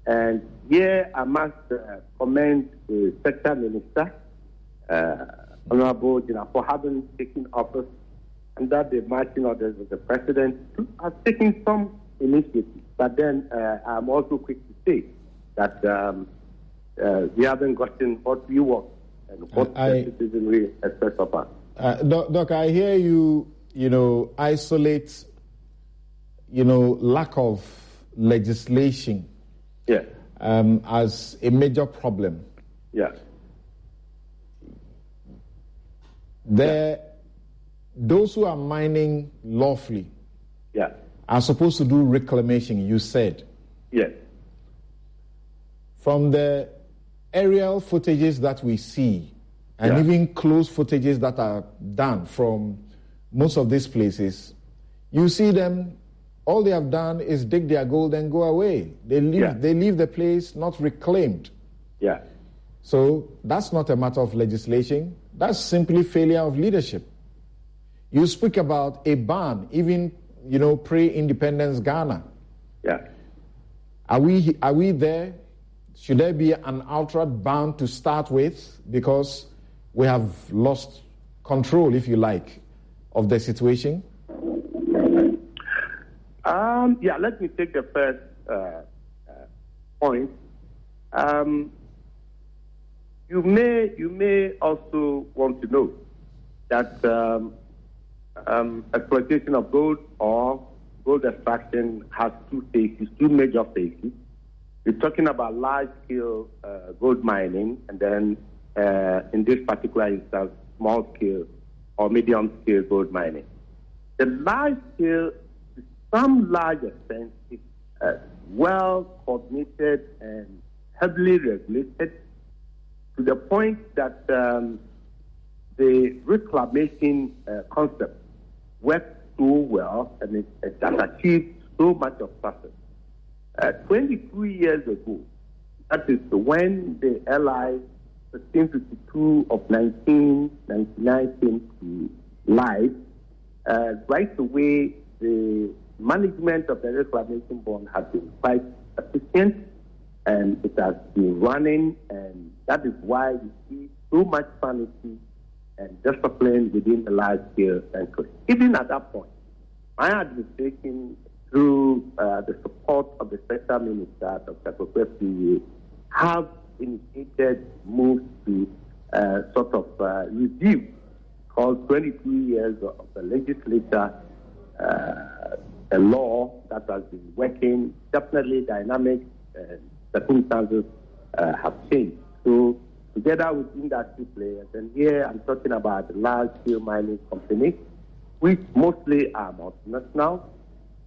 And here I must commend the sector minister, Honorable Jina, for having taken office under the marching orders of the president, who has taken some initiatives. But then I'm also quick to say that we haven't gotten what we want and what the citizenry expects of us. Doc, I hear you, isolate, lack of legislation as a major problem. Yeah. Those who are mining lawfully are supposed to do reclamation, you said. Yes. From the aerial footages that we see, and even close footages that are done from most of these places, you see them, all they have done is dig their gold and go away. They leave the place not reclaimed. Yeah. So that's not a matter of legislation. That's simply failure of leadership. You speak about a ban, even, pre-independence Ghana. Yeah. Are we there? Should there be an outright ban to start with? Because we have lost control, if you like, of the situation. Let me take the first point. You may also want to know that exploitation of gold or gold extraction has two major phases. We're talking about large-scale gold mining, and then in this particular instance, small-scale or medium-scale gold mining. The large-scale, to some large extent, is well-coordinated and heavily regulated to the point that the reclamation concept works so well and it has achieved so much of success. 23 years ago, that is when the LI 1552 of 1999 came to life, right away the management of the reclamation bond has been quite efficient and it has been running, and that is why we see so much sanity and discipline within the large-scale sector. Even at that point, my administration, through the support of the sector minister, Dr. Kokwesi, have initiated moves to review, called 22 years of the legislature, a law that has been working, definitely dynamic, circumstances have changed. So together with industry players, and here I'm talking about the large-scale mining companies, which mostly are multinational,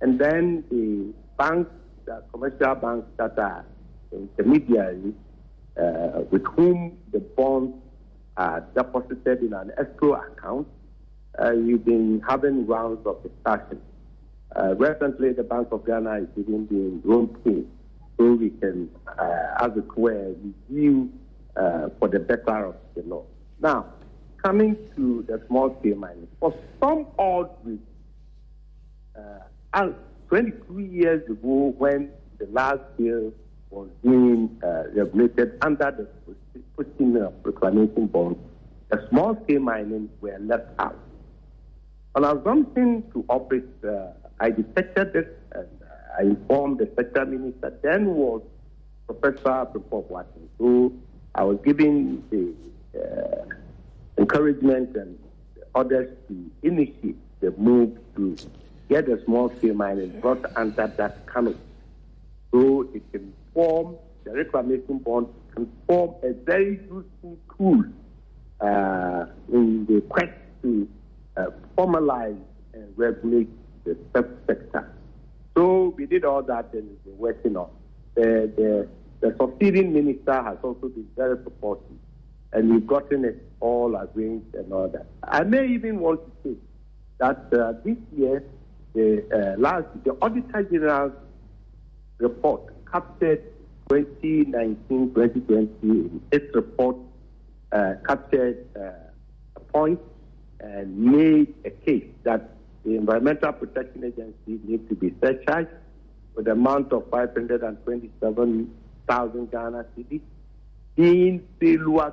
and then the banks, the commercial banks that are intermediaries, with whom the bonds are deposited in an escrow account. We've been having rounds of discussion. Recently, the Bank of Ghana is even being room team, so we can, as it were, review for the better of the law. Now, coming to the small-scale mining, for some odd reason, 23 years ago, when the large scale was being regulated under the pushing of reclamation bonds, the small-scale mining were left out. On assumption to operate, I detected this and I informed the sector minister. Then was Professor Watson. So I was giving the encouragement and orders to initiate the move to get the small-scale mining brought under that canopy, so it can form, the reclamation bond can form a very useful tool in the quest to formalize and regulate the sector. So we did all that and we're working on. The succeeding minister has also been very supportive, and we've gotten it all arranged and all that. I may even want to say that this year, the Auditor General's report captured 2019-2020. Its report captured a point and made a case that the Environmental Protection Agency needs to be surcharged with an amount of 527,000 Ghana cedis in failure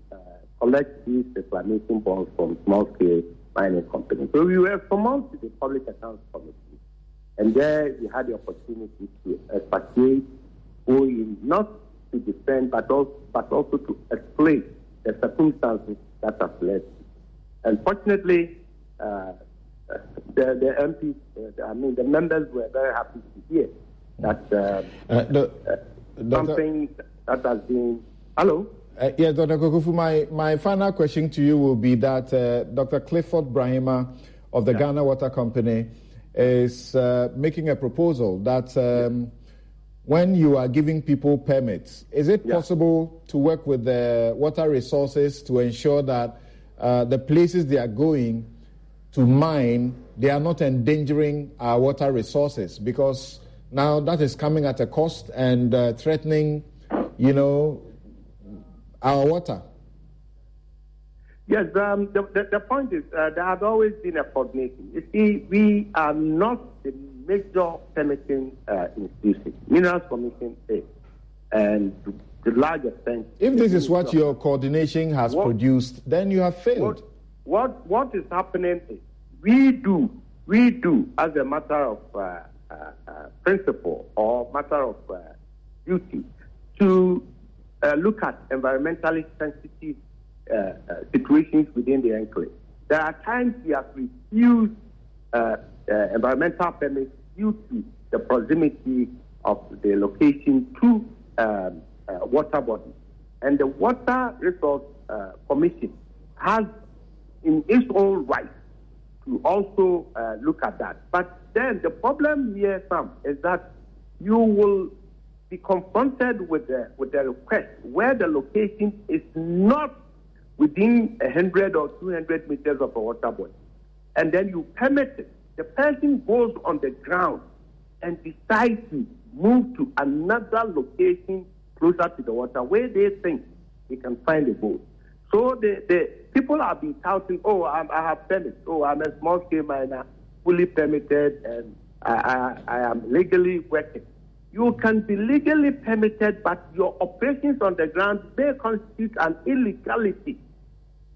to collect these reclamation bonds from small-scale mining companies. So we were summoned to the Public Accounts Committee, and there we had the opportunity to expatiate, not to defend, but also to explain the circumstances that have led to. Unfortunately, the MPs, the members were very happy to hear that something that has been... Hello? Yes, Dr. Kokofu, my final question to you will be that Dr. Clifford Brahima of the Ghana Water Company is making a proposal that when you are giving people permits, is it possible to work with the water resources to ensure that the places they are going to mine, they are not endangering our water resources? Because now that is coming at a cost and threatening, our water. Yes, the point is there has always been a coordination. You see, we are not the major permitting institution. Minerals Commission is, and to the large extent. If this is what your coordination has produced, then you have failed. What is happening is we do as a matter of principle or matter of duty to look at environmentally sensitive situations within the enclave. There are times we have refused environmental permits due to the proximity of the location to water bodies. And the Water Resource Commission has in its own right to also look at that. But then the problem here, Sam, is that you will be confronted with the request where the location is not within 100 or 200 meters of a water body, and then you permit it. The person goes on the ground and decides to move to another location closer to the water where they think they can find a boat. So the people have been touting, I have permits. I'm a small-scale miner, fully permitted, and I am legally working. You can be legally permitted, but your operations on the ground may constitute an illegality.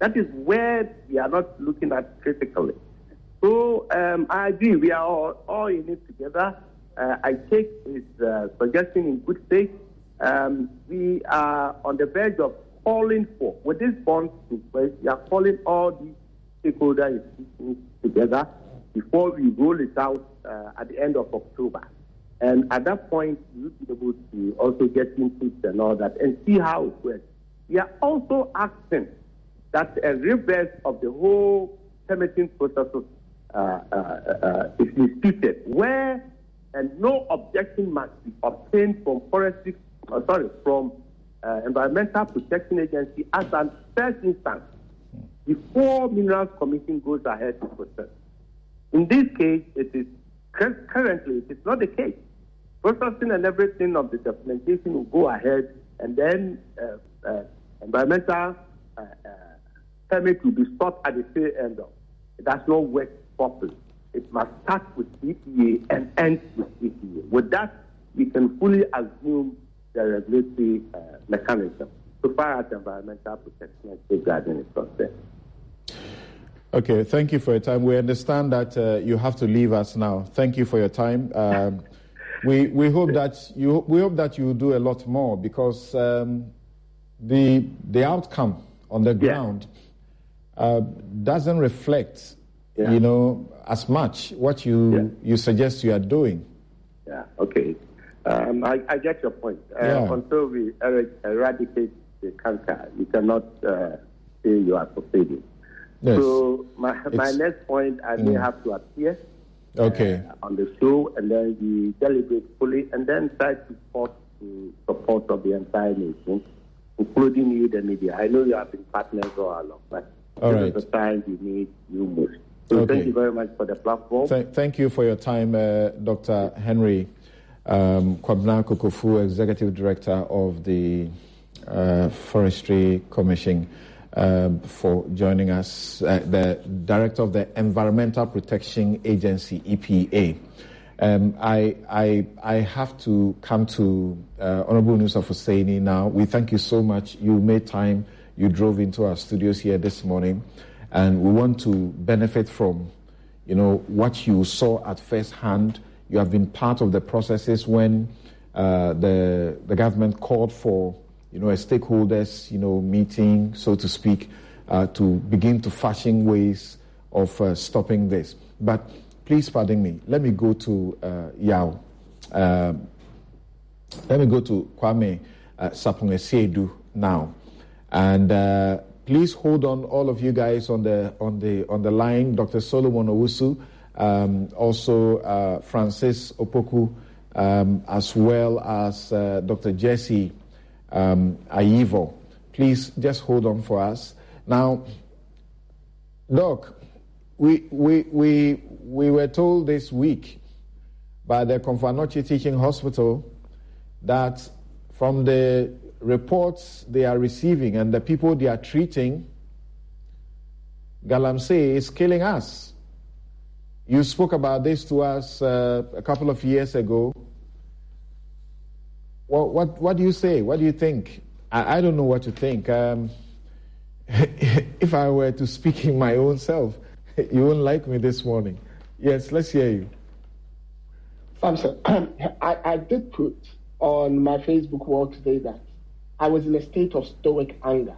That is where we are not looking at critically. So I agree, we are all in it together. I take his suggestion in good faith. We are on the verge of calling for, with this bond, we are calling all these stakeholder institutions together before we roll it out at the end of October. And at that point, we'll be able to also get inputs and all that and see how it works. We are also asking that a reverse of the whole permitting process is instituted, where no objection must be obtained from Environmental Protection Agency as an first instance before Minerals Commission goes ahead with process. In this case, currently it is not the case. Processing and everything of the documentation will go ahead, and then environmental permit will be stopped at the tail end of. It does not work properly. It must start with EPA and end with EPA. With that, we can fully assume the regulatory mechanism so far as environmental protection and safeguarding is concerned. Okay, thank you for your time. We understand that you have to leave us now. Thank you for your time. We hope that you will do a lot more, because the outcome on the ground doesn't reflect, as much what you suggest you are doing. Yeah. Okay. I get your point. Until we eradicate the cancer, you cannot say you are succeeding. Yes. So my next point, I may have to appear on the show, and then we deliberate fully, and then try to support the support of the entire nation, including you, the media. I know you have been partners all along, but this is the time we need you most. So thank you very much for the platform. Thank you for your time, Dr. Henry Kwabena Kokofu, Executive Director of the Forestry Commission. for joining us, the Director of the Environmental Protection Agency, EPA. I have to come to Honorable Nusa Hussaini now. We thank you so much. You made time. You drove into our studios here this morning, and we want to benefit from, what you saw at first hand. You have been part of the processes when the government called for, a stakeholders, meeting, so to speak, to begin to fashion ways of stopping this. But please pardon me. Let me go to Yao. Let me go to Kwame Sapong-Esiedu now, and please hold on, all of you guys on the line. Dr. Solomon Owusu, also Francis Opoku, as well as Dr. Jesse Ayivo. Please just hold on for us now, Doc. We were told this week by the Konfanoche Teaching Hospital that from the reports they are receiving and the people they are treating, Galamsey is killing us. You spoke about this to us a couple of years ago. What do you say? What do you think? I don't know what to think. If I were to speak in my own self, you wouldn't like me this morning. Yes, let's hear you. Samson, I did put on my Facebook wall today that I was in a state of stoic anger.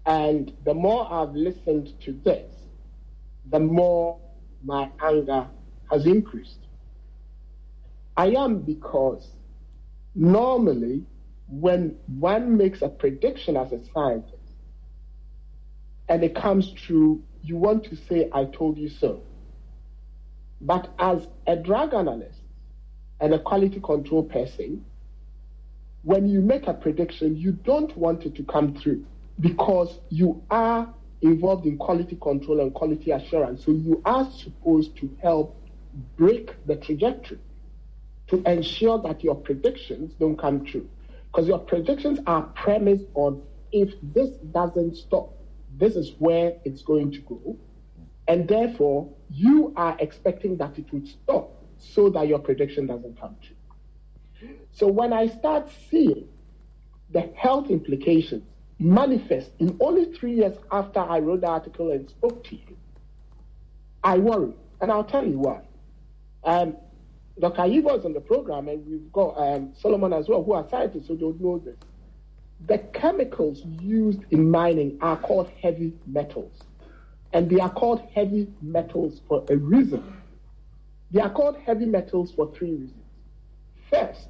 And the more I've listened to this, the more my anger has increased. I am, because normally when one makes a prediction as a scientist and it comes true, you want to say, I told you so. But as a drug analyst and a quality control person, when you make a prediction, you don't want it to come through because you are involved in quality control and quality assurance. So you are supposed to help break the trajectory to ensure that your predictions don't come true. Because your predictions are premised on, if this doesn't stop, this is where it's going to go. And therefore, you are expecting that it would stop so that your prediction doesn't come true. So when I start seeing the health implications manifest in only 3 years after I wrote the article and spoke to you, I worry. And I'll tell you why. Dr. Ayivo is on the program, and we've got Solomon as well, who are scientists, so they'll know this. The chemicals used in mining are called heavy metals. And they are called heavy metals for a reason. They are called heavy metals for 3 reasons. First,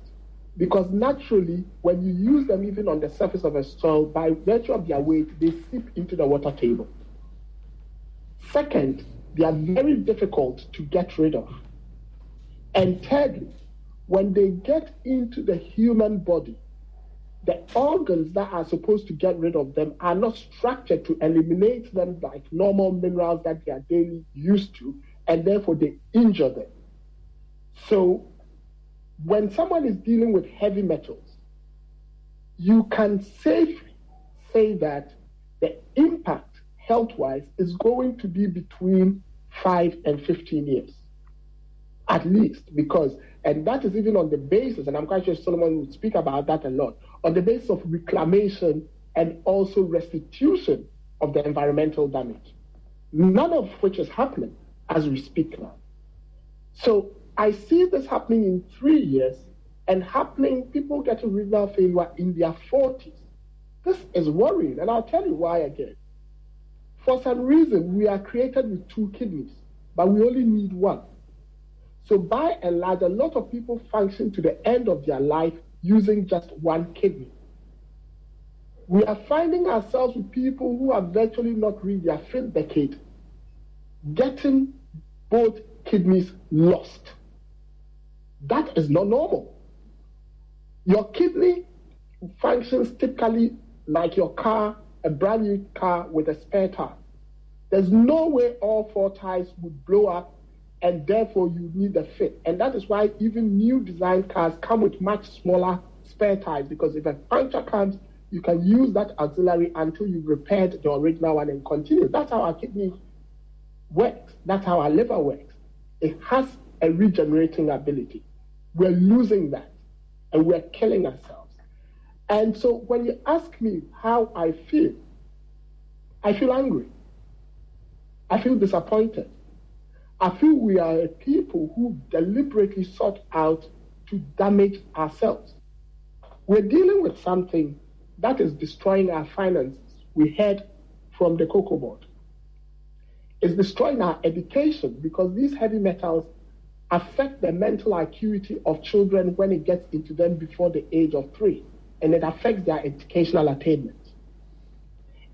because naturally, when you use them even on the surface of a soil, by virtue of their weight, they seep into the water table. Second, they are very difficult to get rid of. And thirdly, when they get into the human body, the organs that are supposed to get rid of them are not structured to eliminate them like normal minerals that they are daily used to, and therefore they injure them. So when someone is dealing with heavy metals, you can safely say that the impact health-wise is going to be between 5 and 15 years, at least, because, and that is even on the basis, and I'm quite sure Solomon will speak about that a lot, on the basis of reclamation and also restitution of the environmental damage, none of which is happening as we speak now. So I see this happening in 3 years and happening, people getting renal failure in their 40s. This is worrying, and I'll tell you why again. For some reason, we are created with 2 kidneys, but we only need 1. So by and large, a lot of people function to the end of their life using just 1 kidney. We are finding ourselves with people who have virtually not reached their 5th decade, getting both kidneys lost. That is not normal. Your kidney functions typically like your car, a brand new car with a spare tire. There's no way all 4 tires would blow up, and therefore you need a fit. And that is why even new design cars come with much smaller spare tires, because if a puncture comes, you can use that auxiliary until you've repaired the original one and continue. That's how our kidney works. That's how our liver works. It has a regenerating ability. We're losing that, and we're killing ourselves. And so when you ask me how I feel angry. I feel disappointed. I feel we are a people who deliberately sought out to damage ourselves. We're dealing with something that is destroying our finances. We heard from the Cocoa Board. It's destroying our education because these heavy metals affect the mental acuity of children when it gets into them before the age of 3, and it affects their educational attainment.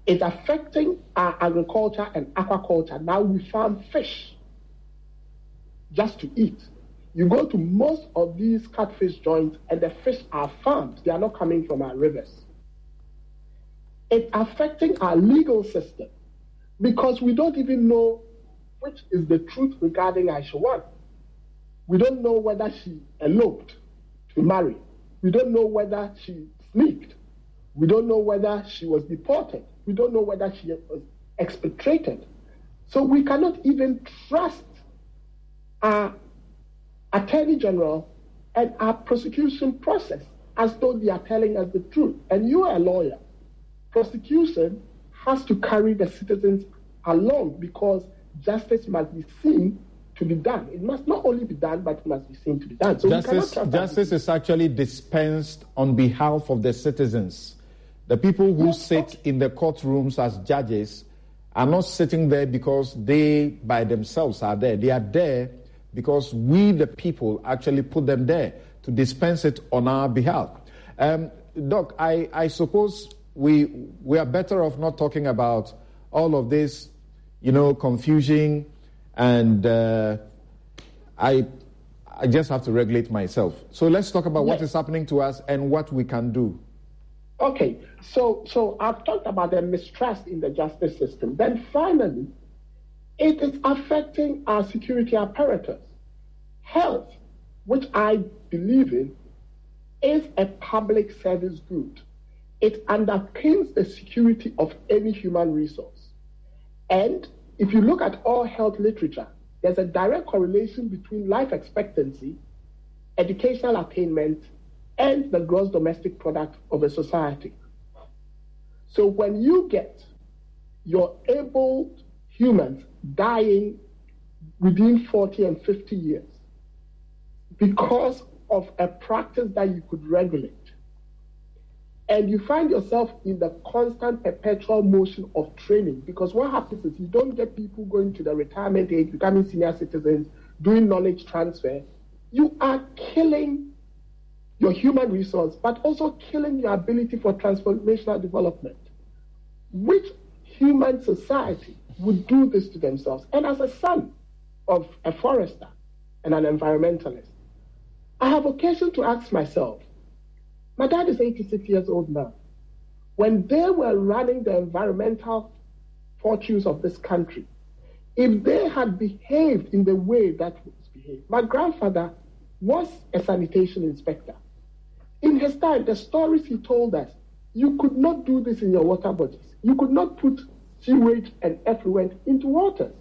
It's affecting our agriculture and aquaculture. Now we farm fish just to eat. You go to most of these catfish joints and the fish are farmed. They are not coming from our rivers. It's affecting our legal system because we don't even know which is the truth regarding Aisha 1. We don't know whether she eloped to marry. We don't know whether she sneaked. We don't know whether she was deported. We don't know whether she was expatriated. So we cannot even trust our Attorney General and our prosecution process as though they are telling us the truth. And you are a lawyer. Prosecution has to carry the citizens along because justice must be seen to be done. It must not only be done, but it must be seen to be done. So justice is actually dispensed on behalf of the citizens. The people who sit in the courtrooms as judges are not sitting there because they by themselves are there. They are there because we, the people, actually put them there to dispense it on our behalf. Doc, I suppose we are better off not talking about all of this, confusion, and I just have to regulate myself. So let's talk about what is happening to us and what we can do. Okay, so I've talked about the mistrust in the justice system. Then finally, it is affecting our security apparatus. Health, which I believe in, is a public service good. It underpins the security of any human resource. And if you look at all health literature, there's a direct correlation between life expectancy, educational attainment, and the gross domestic product of a society. So when you get your able humans dying within 40 and 50 years because of a practice that you could regulate, and you find yourself in the constant perpetual motion of training, because what happens is you don't get people going to the retirement age, becoming senior citizens, doing knowledge transfer. You are killing your human resource, but also killing your ability for transformational development. Which human society would do this to themselves? And as a son of a forester and an environmentalist, I have occasion to ask myself, my dad is 86 years old now. When they were running the environmental fortunes of this country, if they had behaved in the way that was behaved, my grandfather was a sanitation inspector. In his time, the stories he told us, you could not do this in your water bodies. You could not put sewage and effluent into waters.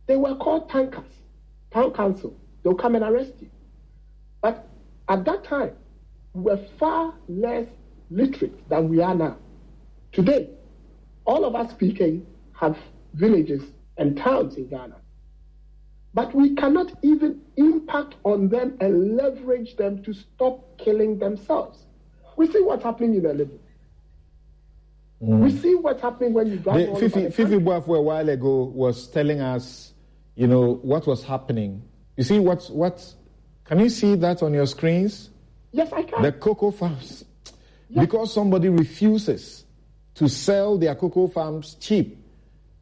They were called tankers, town council. They'll come and arrest you. But at that time, we were far less literate than we are now. Today, all of us speaking have villages and towns in Ghana. But we cannot even impact on them and leverage them to stop killing themselves. We see what's happening in Elibu. We see what's happening when you drive all over the country. Fifi Boafo a while ago was telling us, what was happening. You see what? Can you see that on your screens? Yes, I can. The cocoa farms. Yes. Because somebody refuses to sell their cocoa farms cheap.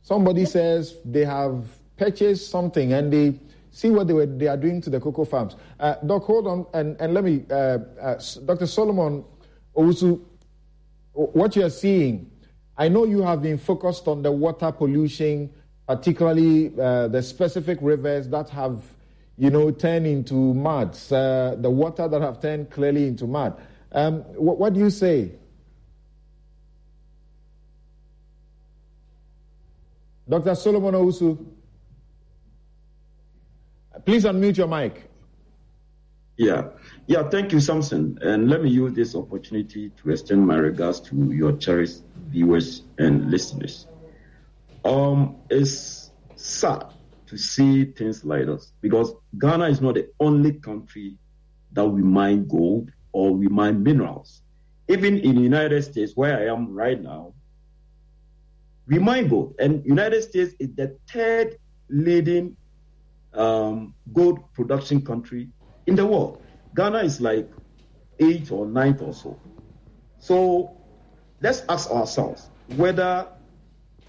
Somebody says they have purchased something and they see what they are doing to the cocoa farms. Doc, hold on and let me, Dr. Solomon Owusu, what you are seeing, I know you have been focused on the water pollution, particularly the specific rivers that have, turned into muds, the water that have turned clearly into mud. What do you say? Dr. Solomon Owusu, please unmute your mic. Yeah, thank you, Samson. And let me use this opportunity to extend my regards to your cherished viewers and listeners. It's sad to see things like this because Ghana is not the only country that we mine gold or we mine minerals. Even in the United States, where I am right now, we mine gold. And United States is the third leading gold production country in the world. Ghana is like 8th or 9th or so. So let's ask ourselves whether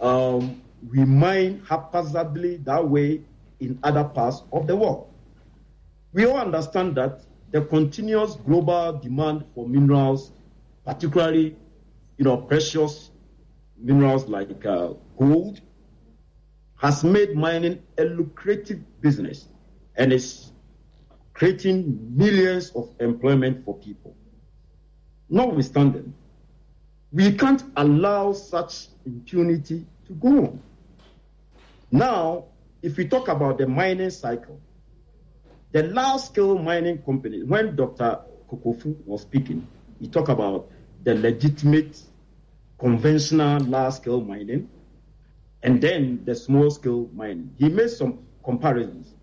we mine haphazardly that way in other parts of the world. We all understand that the continuous global demand for minerals, particularly, precious minerals like gold, has made mining a lucrative business and is creating millions of employment for people. Notwithstanding, we can't allow such impunity to go on. Now, if we talk about the mining cycle, the large-scale mining company, when Dr. Kokofu was speaking, he talked about the legitimate, conventional large-scale mining, and then the small-scale mining. He made some comparisons.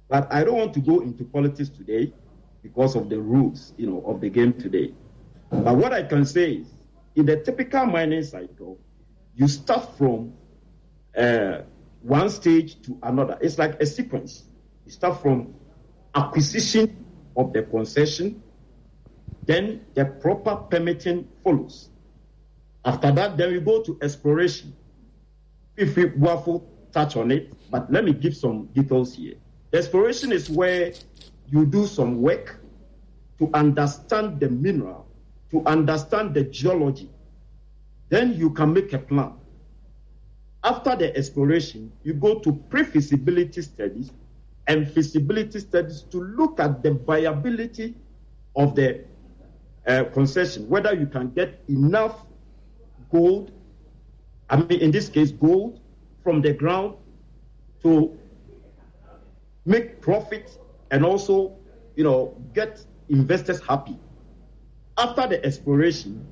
But I don't want to go into politics today because of the rules, of the game today. But what I can say is, in the typical mining cycle, you start from one stage to another. It's like a sequence. You start from acquisition of the concession, then the proper permitting follows. After that, then we go to exploration. If we waffle, touch on it, but let me give some details here. Exploration is where you do some work to understand the mineral, to understand the geology. Then you can make a plan. After the exploration, you go to pre-feasibility studies and feasibility studies to look at the viability of the concession, whether you can get enough gold, in this case gold, from the ground to make profit and also, get investors happy. After the exploration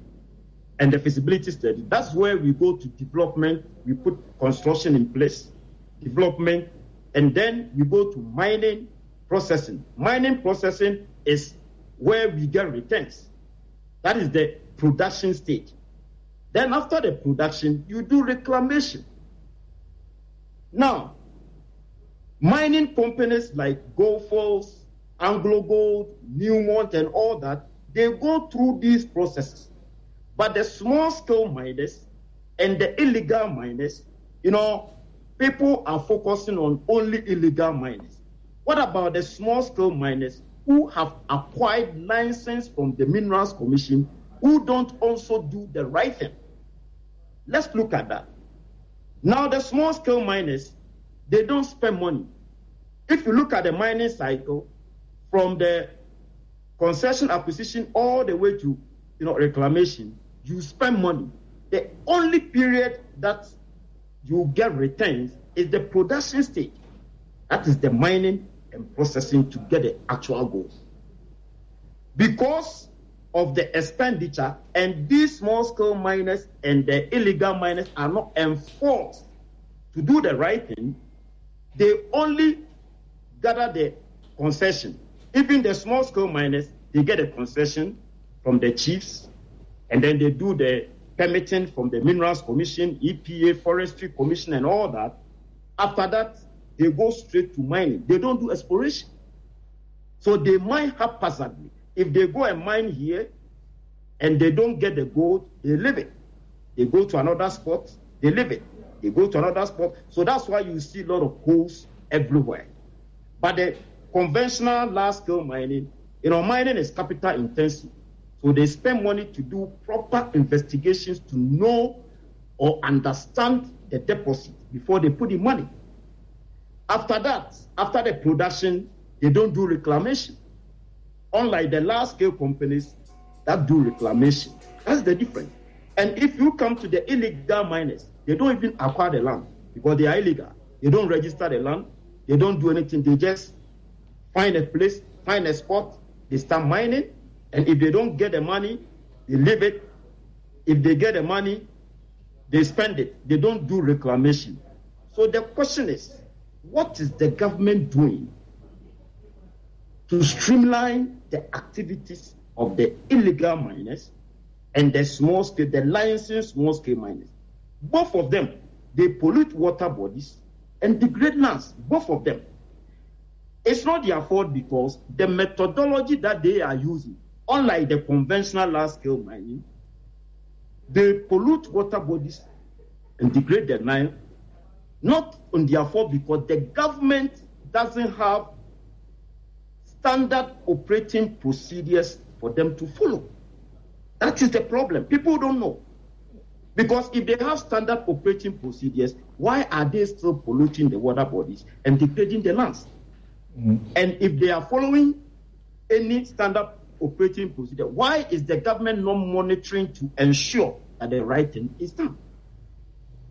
and the feasibility study, that's where we go to development. We put construction in place, development, and then we go to mining, processing. Mining processing is where we get returns. That is the production stage. Then after the production, you do reclamation. Now, mining companies like Goldfields, Anglo Gold, Newmont, and all that, they go through these processes. But the small-scale miners and the illegal miners, people are focusing on only illegal miners. What about the small-scale miners who have acquired license from the Minerals Commission, who don't also do the right thing? Let's look at that. Now, the small-scale miners, they don't spend money. If you look at the mining cycle, from the concession acquisition all the way to reclamation, you spend money. The only period that you get returns is the production stage. That is the mining and processing to get the actual gold. Because of the expenditure, and these small-scale miners and the illegal miners are not enforced to do the right thing, they only gather the concession. Even the small-scale miners, they get a concession from the chiefs, and then they do the permitting from the Minerals Commission, EPA, Forestry Commission, and all that. After that, they go straight to mining. They don't do exploration. So they mine haphazardly. If they go and mine here and they don't get the gold, they leave it. They go to another spot, they leave it. They go to another spot. So that's why you see a lot of holes everywhere. But the conventional large-scale mining, mining is capital intensive. So they spend money to do proper investigations to know or understand the deposit before they put the money. After that, after the production, they don't do reclamation. Unlike the large-scale companies that do reclamation. That's the difference. And if you come to the illegal miners, they don't even acquire the land. because they are illegal. They don't register the land. They don't do anything. They just find a place, find a spot, they start mining, and if they don't get the money, they leave it. If they get the money, they spend it. They don't do reclamation. So the question is, what is the government doing to streamline the activities of the illegal miners and the small-scale, the licensed small-scale miners? Both of them, they pollute water bodies and degrade lands, both of them. It's not their fault because the methodology that they are using, unlike the conventional large-scale mining, they pollute water bodies and degrade the land, not on their fault because the government doesn't have standard operating procedures for them to follow. That is the problem. People don't know. Because if they have standard operating procedures, why are they still polluting the water bodies and degrading the lands? And if they are following any standard operating procedure, why is the government not monitoring to ensure that the right thing is done?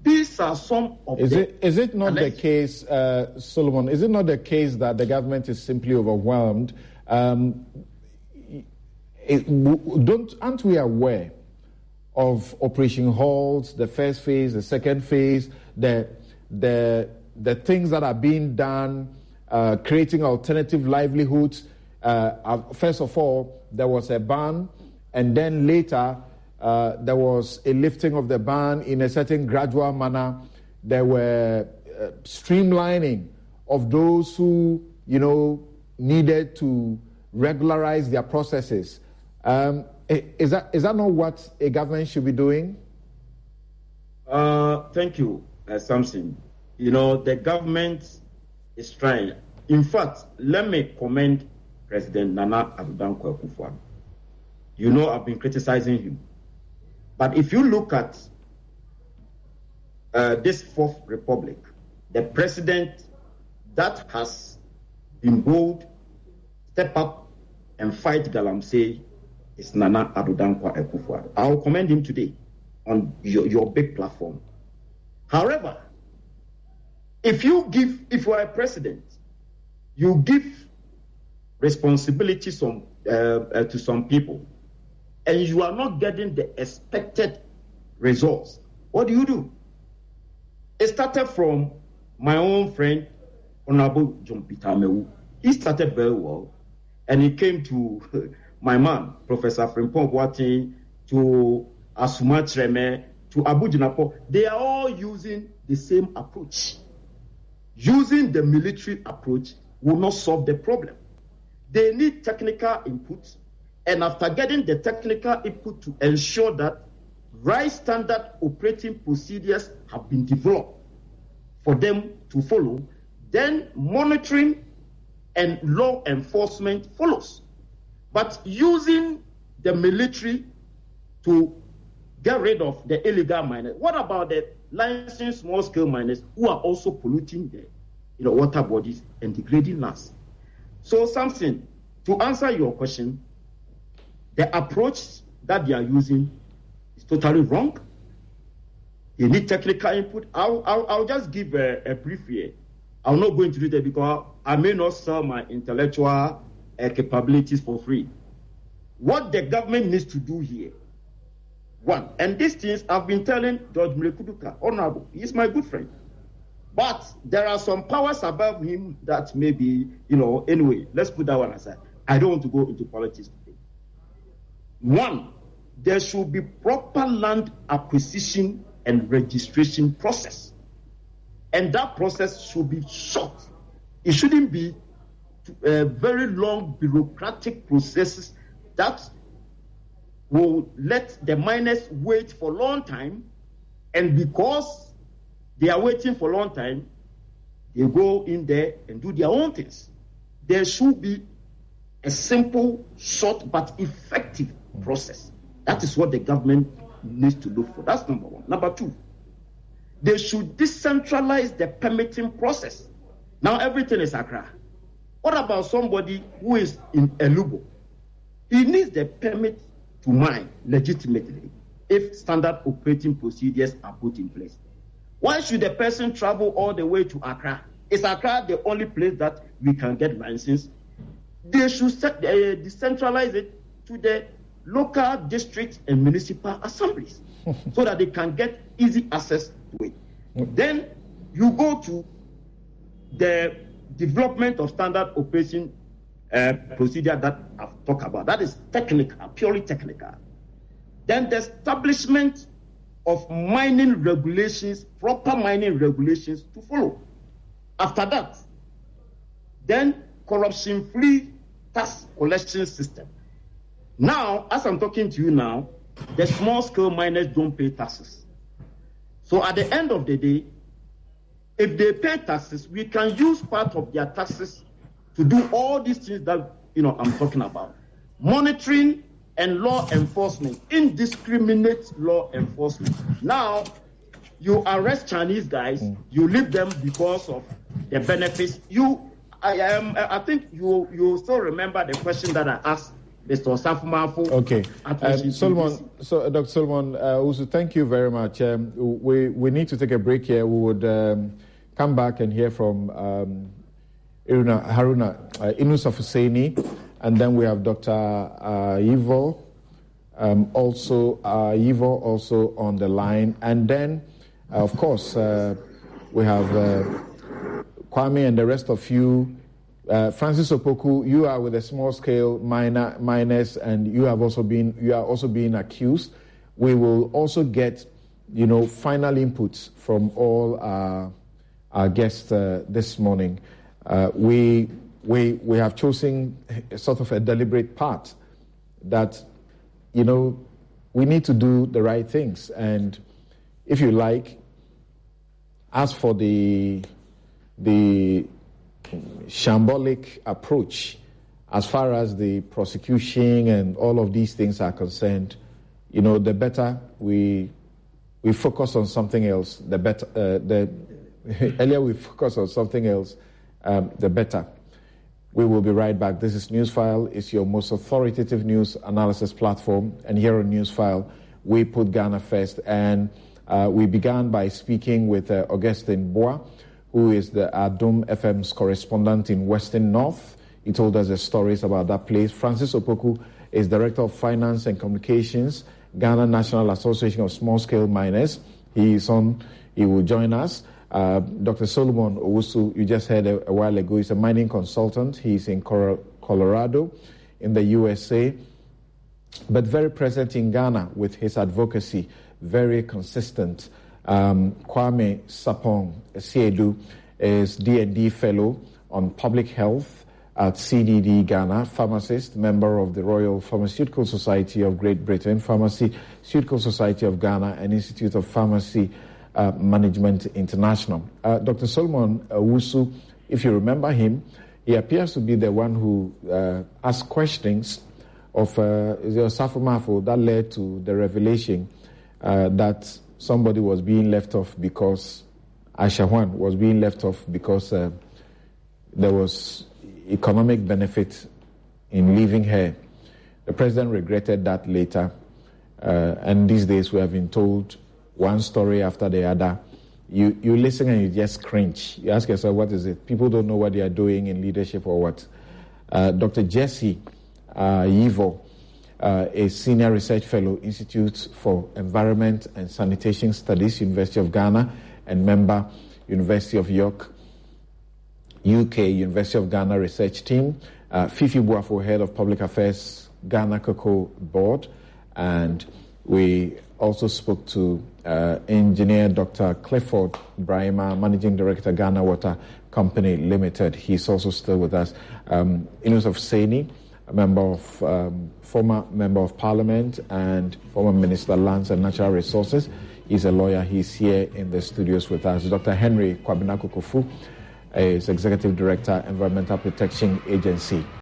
These are some of Is it not the case, Solomon, is it not the case that the government is simply overwhelmed? Aren't we aware of Operation Halt, the first phase, the second phase, the things that are being done, creating alternative livelihoods? First of all, there was a ban, and then later there was a lifting of the ban in a certain gradual manner. There were streamlining of those who, needed to regularize their processes. Is that not what a government should be doing? Thank you, Samson. The government is trying. In fact, let me commend President Nana Addo Dankwa Akufo-Addo. I've been criticizing him. But if you look at this Fourth Republic, the president that has been bold, step up and fight Galamsey is Nana Addo Dankwa Akufo-Addo. I'll commend him today on your big platform. However, if you are a president, you give responsibility to some people, and you are not getting the expected results, what do? It started from my own friend, Honorable John Peter Amewu. He started very well, and he came to my man, Professor Frimpong Boateng, to Asuma Treme, to Abu Jinapo. They are all using the same approach. Using the military approach will not solve the problem. They need technical input, and after getting the technical input to ensure that right standard operating procedures have been developed for them to follow, then monitoring and law enforcement follows. But using the military to get rid of the illegal miners, what about the licensed small-scale miners who are also polluting the water bodies and degrading lands? So, Samson, to answer your question, the approach that they are using is totally wrong. They need technical input. I'll just give a brief here. I'm not going to do that because I may not sell my intellectual capabilities for free. What the government needs to do here, one, and these things I've been telling George Mlekuduka, Honorable, he's my good friend. But there are some powers above him that maybe, anyway, let's put that one aside. I don't want to go into politics today. One, there should be proper land acquisition and registration process. And that process should be short. It shouldn't be very long bureaucratic processes that will let the miners wait for a long time, and because they are waiting for a long time, they go in there and do their own things. There should be a simple, short, but effective process. That is what the government needs to look for. That's number one. Number two, they should decentralize the permitting process. Now everything is Accra. What about somebody who is in Elubo? He needs the permit to mine legitimately if standard operating procedures are put in place. Why should the person travel all the way to Accra? Is Accra the only place that we can get license? They should decentralize it to the local district and municipal assemblies so that they can get easy access to it. Then you go to the development of standard operation procedure that I've talked about. That is technical, purely technical. Then the establishment of mining regulations, proper mining regulations to follow. After that, then corruption-free tax collection system. Now, as I'm talking to you now, the small-scale miners don't pay taxes. So at the end of the day, if they pay taxes, we can use part of their taxes to do all these things that I'm talking about. Monitoring and law enforcement, indiscriminate law enforcement. Now, you arrest Chinese guys, you leave them because of the benefits. I think you still remember the question that I asked Mr. Osafumafo. Okay. Solomon, so Dr. Solomon, also thank you very much. We need to take a break here. We would come back and hear from Haruna Inus of Husseini, and then we have Dr. Yivo also on the line, and then of course we have Kwame and the rest of you. Francis Opoku, you are with the small-scale miners, and you are also being accused. We will also get, final inputs from all our guests this morning. We have chosen sort of a deliberate path that, we need to do the right things. And if you like, as for the shambolic approach as far as the prosecution and all of these things are concerned, the better we focus on something else, the better. The earlier we focus on something else, the better. We will be right back. This is Newsfile. It's your most authoritative news analysis platform, and here on Newsfile, we put Ghana first. And we began by speaking with Augustine Bois, who is the Adom FM's correspondent in Western North. He told us the stories about that place. Francis Opoku is Director of Finance and Communications, Ghana National Association of Small-Scale Miners. He will join us. Dr. Solomon Owusu, you just heard a while ago, is a mining consultant. He's in Colorado, in the USA, but very present in Ghana with his advocacy, very consistent. Kwame Sapong Siedu is D&D Fellow on Public Health at CDD Ghana, pharmacist, member of the Royal Pharmaceutical Society of Great Britain, Pharmaceutical Society of Ghana, and Institute of Pharmacy Management International. Dr. Solomon Owusu, if you remember him, he appears to be the one who asked questions of Osafumafo that led to the revelation that somebody was being left off because Ashawan was being left off because there was economic benefit in leaving her. The president regretted that later, and these days we have been told one story after the other. You listen and you just cringe. You ask yourself, what is it? People don't know what they are doing in leadership or what. Dr. Jesse Yivo, a senior research fellow, Institute for Environment and Sanitation Studies, University of Ghana, and member, University of York, UK, University of Ghana research team. Fifi Buafo, head of public affairs, Ghana Cocoa Board. And we also spoke to engineer Dr. Clifford Brahima, managing director, Ghana Water Company Limited. He's also still with us. Inus of Seni, former member of parliament and former minister of lands and natural resources. He's a lawyer. He's here in the studios with us. Dr. Henry Kwabena Kokofu is executive director, Environmental Protection Agency.